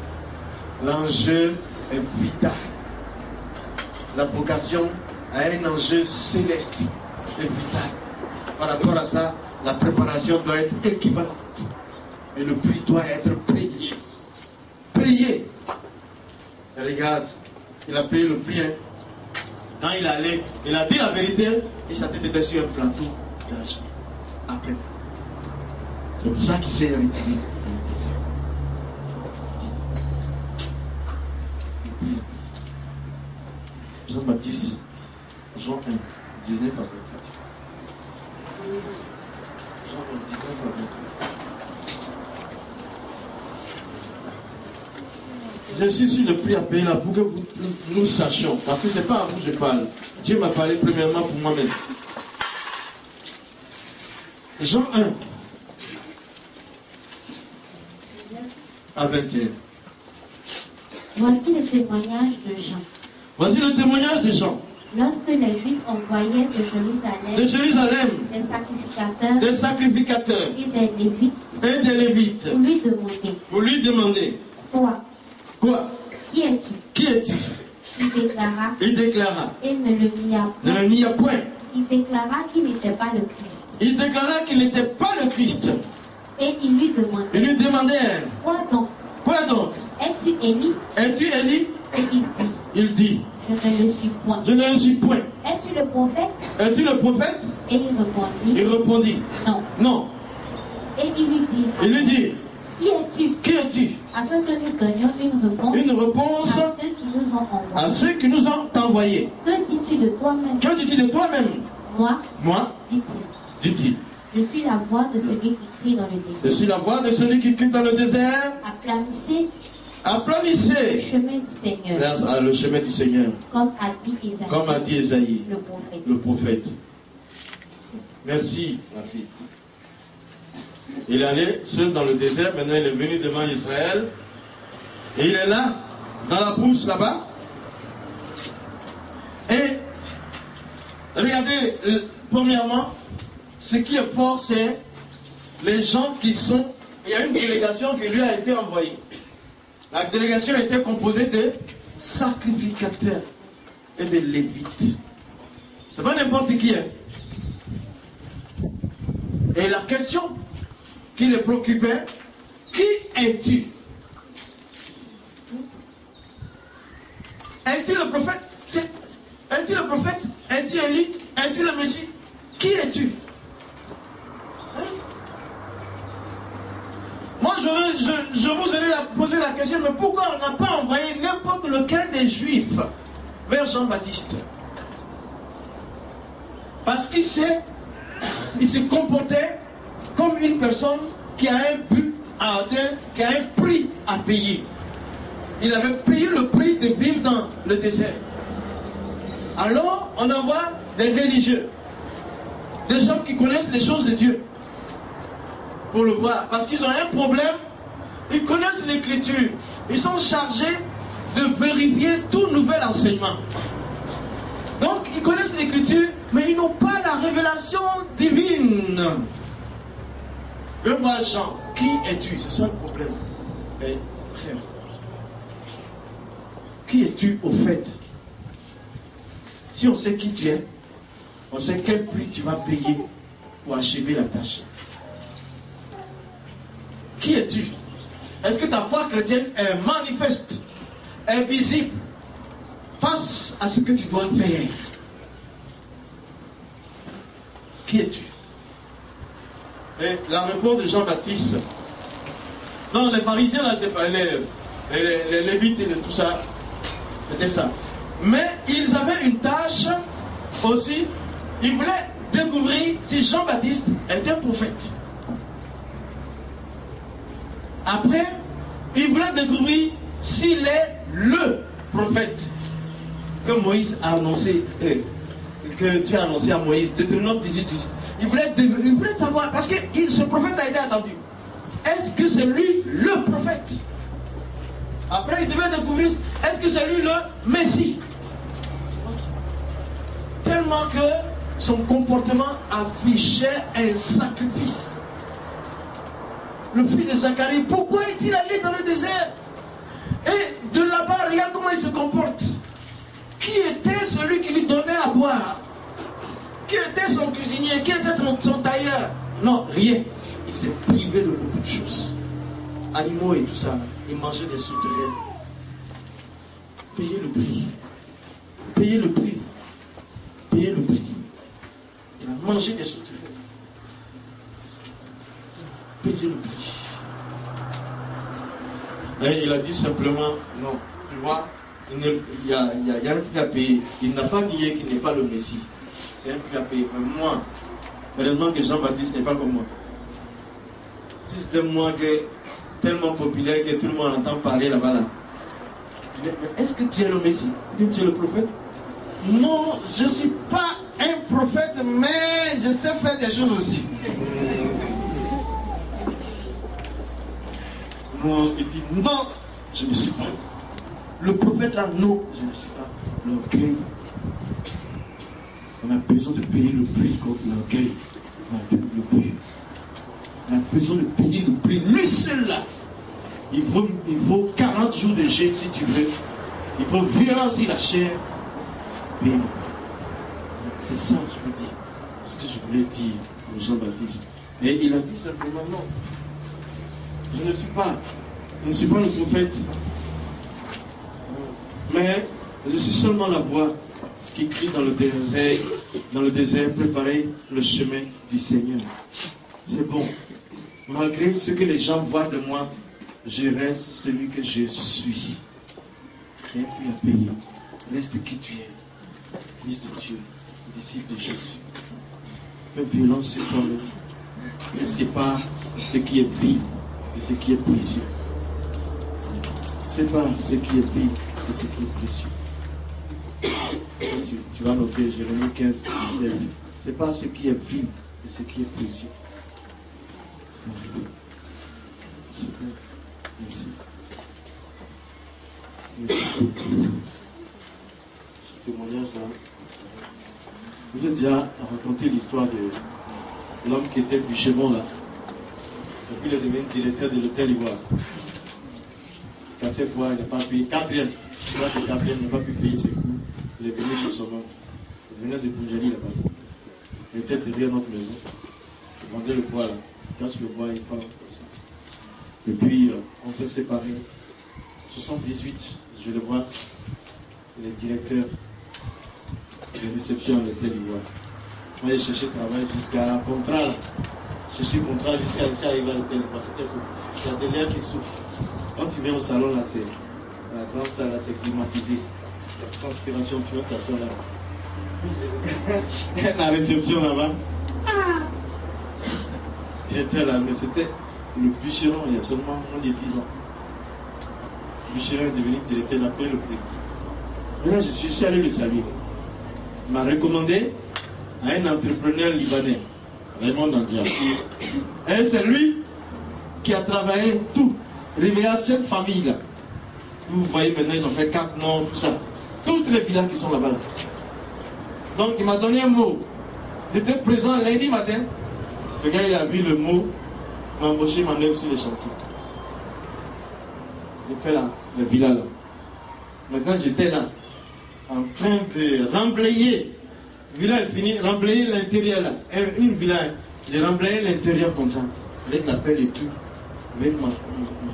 L'enjeu est vital. La vocation a un enjeu céleste et vital. Par rapport à ça, la préparation doit être équivalente. Et le prix doit être payé. Payé. Et regarde, il a payé le prix. Hein. Quand il allait, il a dit la vérité et sa tête était sur un plateau d'argent. Après. C'est pour ça qu'il s'est retiré. Jean-Baptiste, Jean 1, 19 à 24. Jean 1, 19 à 24. Je suis sur le prix à payer là pour que nous sachions. Parce que ce n'est pas à vous que je parle. Dieu m'a parlé premièrement pour moi-même. Jean 1 à 21. Voici le témoignage de Jean. Voici le témoignage de Jean. Lorsque les Juifs envoyaient de Jérusalem des sacrificateurs et des Lévites pour lui demander Quoi? Qui es-tu? Qui es-tu? Il déclara et ne le nia point. Il déclara qu'il n'était pas le Christ. Il déclara qu'il n'était pas le Christ. Et il lui demandait Quoi donc? Es-tu Élie? Et il dit Je ne le suis point. Je ne le suis point. Es-tu le prophète? Es-tu le prophète? Et il répondit Non. Et il lui dit Qui es-tu? Afin que nous donnions une réponse à ceux qui nous ont envoyés. Que dis-tu de toi-même? Moi, dit-il. Je suis la voix de celui qui crie dans le désert. Je suis la voix de celui qui crie dans le désert. Aplanissez. Aplanissez le chemin du Seigneur. Le chemin du Seigneur. Comme a dit Esaïe. Comme a dit Esaïe. Le prophète. Merci, ma fille. Il est allé seul dans le désert. Maintenant, il est venu devant Israël. Et il est là, dans la brousse là-bas. Et regardez, premièrement, ce qui est fort, c'est les gens qui sont... Il y a une délégation qui lui a été envoyée. La délégation était composée de sacrificateurs et de lévites. C'est pas n'importe qui. Et la question qui les préoccupait, qui es-tu? Es-tu le prophète? Es-tu le prophète? Es-tu Élie? Es-tu le Messie? Qui es-tu? Moi, je vous ai posé la question, mais pourquoi on n'a pas envoyé n'importe lequel des Juifs vers Jean-Baptiste? Parce qu'il se comportait comme une personne qui a un but à atteindre, qui a un prix à payer. Il avait payé le prix de vivre dans le désert. Alors, on envoie des religieux, des gens qui connaissent les choses de Dieu, pour le voir. Parce qu'ils ont un problème, ils connaissent l'écriture, ils sont chargés de vérifier tout nouvel enseignement. Donc, ils connaissent l'écriture, mais ils n'ont pas la révélation divine. Je vois Jean, qui es-tu? C'est ça le problème. Mais, frère, qui es-tu au fait? Si on sait qui tu es, on sait quel prix tu vas payer pour achever la tâche. Qui es-tu? Est-ce que ta foi chrétienne est manifeste, est visible face à ce que tu dois faire? Qui es-tu? Et la réponse de Jean-Baptiste, non, les pharisiens, là, c'est pas les lévites et tout ça, c'était ça. Mais ils avaient une tâche aussi, ils voulaient découvrir si Jean-Baptiste était un prophète. Après, ils voulaient découvrir s'il est le prophète que Moïse a annoncé, que tu as annoncé à Moïse, Deutéronome 18. Ils voulaient savoir, parce que ce prophète a été attendu. Est-ce que c'est lui le prophète? Après, ils devaient découvrir, est-ce que c'est lui le Messie? Tellement que son comportement affichait un sacrifice. Le fils de Zacharie, pourquoi est-il allé dans le désert? Et de là-bas, regarde comment il se comporte. Qui était celui qui lui donnait à boire? Qui était son cuisinier? Qui était son tailleur? Non, rien. Il s'est privé de beaucoup de choses. Animaux et tout ça. Il mangeait des sauterelles. Payez le prix. Payez le prix. Payez le prix. Il a mangé des sauterelles. Payez le prix. Et il a dit simplement, non, tu vois, il y a un prix à payer. Il n'a pas nié qu'il n'est pas le Messie. C'est un prix à payer. Mais moi, heureusement que Jean-Baptiste n'est pas comme moi. Si c'était moi qui est tellement populaire que tout le monde entend parler là-bas, là. Mais est-ce que tu es le Messie? Tu es le prophète? Non, je ne suis pas un prophète, mais je sais faire des choses aussi. Non, il dit non, je ne suis pas. Le prophète là, non, je ne suis pas. L'orgueil. On a besoin de payer le prix contre l'orgueil. On a besoin de payer le prix. Lui seul là. Il faut 40 jours de jeûne si tu veux. Il faut violencer la chair. C'est ça, je veux dire. Ce que je voulais dire au Jean-Baptiste. Et il a dit simplement non. Je ne suis pas le prophète. Mais je suis seulement la voix qui crie dans le désert, préparer le chemin du Seigneur. C'est bon. Malgré ce que les gens voient de moi, je reste celui que je suis. Rien plus à payer. Reste qui tu es. Fils de Dieu, disciple de Jésus. Fais violence sur toi-même. sépare ce qui est vil et ce qui est précieux. Sépare ce qui est vil et ce qui est précieux. Tu vas noter Jérémie 15, 19. Sépare ce qui est vil et ce qui est précieux. Merci. Ce témoignage-là, vous avez déjà raconté l'histoire de l'homme qui était bûcheron là. Et puis il est devenu directeur de l'hôtel Ivoire. Cassé quoi, il n'a pas payé. Quatrième. Il n'a pas pu payer ses coûts. Il est venu chez son oncle. Il venait de Bounjali là-bas. Il était derrière notre maison. Il vendait le bois là. Il casse le bois, il part comme ça. Et puis on s'est séparés. 78, je le vois. Il est directeur de réception à l'hôtel Ivoire. Moi j'ai cherché travail jusqu'à un contrat là. Cherché contrat jusqu'à ici arriver à l'hôtel Ivoire. C'était fou. Il y a des l'air qui souffrent. Quand tu viens au salon là, c'est la grande salle là, c'est climatisé. La transpiration, tu vas t'asseoir là. La réception là-bas. Directeur là, mais c'était le bûcheron il y a seulement moins de 10 ans. Le bûcheron est devenu directeur, il a payé le prix. Maintenant je suis allé le saluer. Il m'a recommandé à un entrepreneur libanais, Raymond Nandia. Et c'est lui qui a travaillé tout, révélé à cette famille-là. Vous voyez maintenant, ils ont fait 4 noms, tout ça. Toutes les villas qui sont là-bas. Donc il m'a donné un mot. J'étais présent lundi matin. Le gars, il a vu le mot, m'a embauché, m'a amené sur les chantiers. J'ai fait là, la villa là. Maintenant j'étais là, en train de remblayer. La villa est finie, remblayer l'intérieur là. Une villa, j'ai remblayé l'intérieur comme ça, avec la pelle et tout, avec ma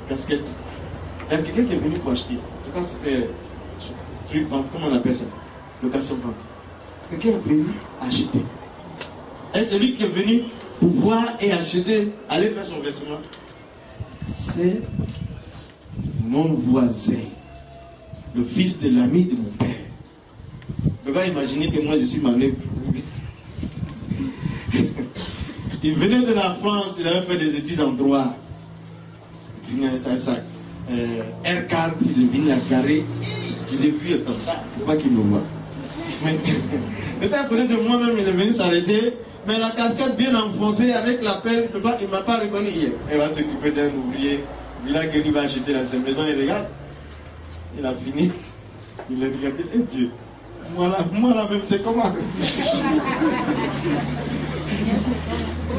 casquette. Il y a quelqu'un qui est venu pour acheter. Je pense que c'était truc vente, comment on appelle ça? Location vente. Quelqu'un est venu acheter. Et celui qui est venu pour voir et acheter, aller faire son vêtement, c'est mon voisin, le fils de l'ami de mon père. Vous ne pouvez pas imaginer que moi je suis manœuvre. Il venait de la France, il avait fait des études en droit. Il venait ça. R4, il est venu à carré. Je l'ai vu comme ça, il ne faut pas qu'il me voie. Il était à côté de moi-même, il est venu s'arrêter. Mais la casquette bien enfoncée avec la pelle, il ne m'a pas reconnu hier. Il va s'occuper d'un ouvrier. Il a qu'il va acheter la maison, il regarde. Il a fini. Il a regardé. Et Dieu, moi là même, c'est comment?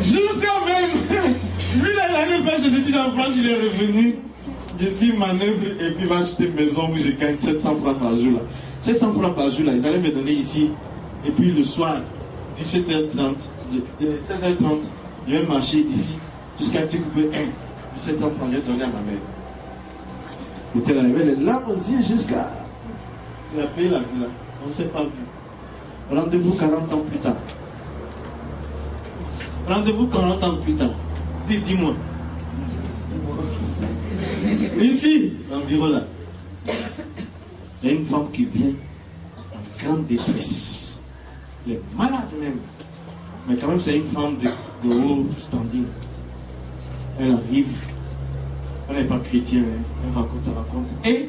Jusqu'à même. Lui là, il avait fait ses études en France, il est revenu. Je dis manœuvre et puis il va acheter une maison où je gagne 700 francs par jour là. 700 francs par jour là, ils allaient me donner ici. Et puis le soir, 17h30, 16h30, je vais marcher d'ici jusqu'à Tikoubé 1. 17h30, je vais donner à ma mère. Il était arrivé les larmes aux yeux jusqu'à. Il a payé la villa. On ne s'est pas vu. Rendez-vous 40 ans plus tard. Rendez-vous 40 ans plus tard. Dis-moi. Ici, environ là. Il y a une femme qui vient en grande détresse. Elle est malade même. Mais quand même, c'est une femme de haut standing. Elle arrive. Elle n'est pas chrétienne. Elle raconte. Et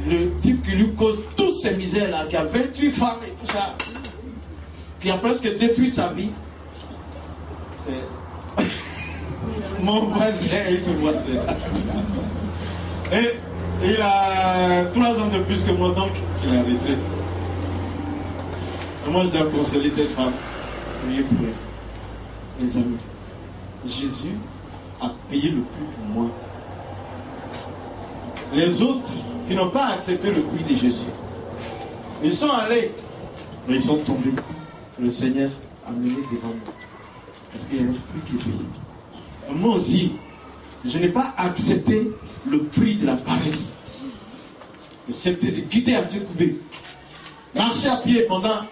le type qui lui cause toutes ces misères-là, qui a 28 femmes et tout ça, qui a presque détruit sa vie, c'est mon voisin et son voisin. Et il a 3 ans de plus que moi, donc il est à la retraite. Et moi, je dois consoler cette femme. Priez pour elle. Les amis, Jésus a payé le prix pour moi. Les autres qui n'ont pas accepté le prix de Jésus, ils sont allés, mais ils sont tombés. Le Seigneur a mené devant moi. Parce qu'il y a un prix qui est payé. Moi aussi, je n'ai pas accepté le prix de la paresse. Accepté de quitter Adjikoubé. Marcher à pied pendant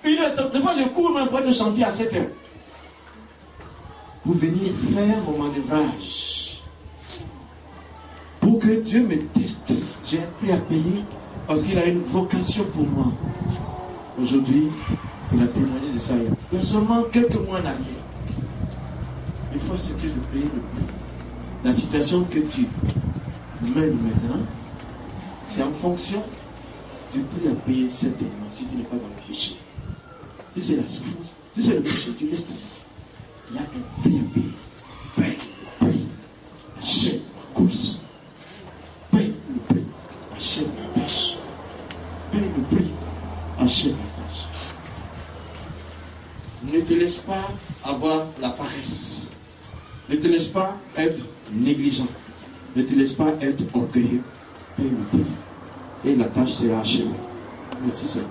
1 heure. Des fois, je cours même pour être chantier à 7 heures. Pour venir faire mon manœuvrage. Pour que Dieu me teste. J'ai un prix à payer parce qu'il a une vocation pour moi. Aujourd'hui, il a témoigné de ça il y a seulement quelques mois en arrière. fois, c'était de payer le prix. La situation que tu mènes maintenant, c'est en fonction du prix à payer certainement si tu n'es pas dans le péché. Si c'est la souffrance, si c'est le péché, tu laisses tomber. Il y a un prix à payer. Paye le prix. Achète ma course. Paye le prix. Achète ma tâche. Paye le prix. Achète ma tâche. Ne te laisse pas avoir la paresse. Ne te laisse pas être négligent. Ne te laisse pas être orgueilleux. Paye le prix. Et la tâche sera achevée. Merci Seigneur.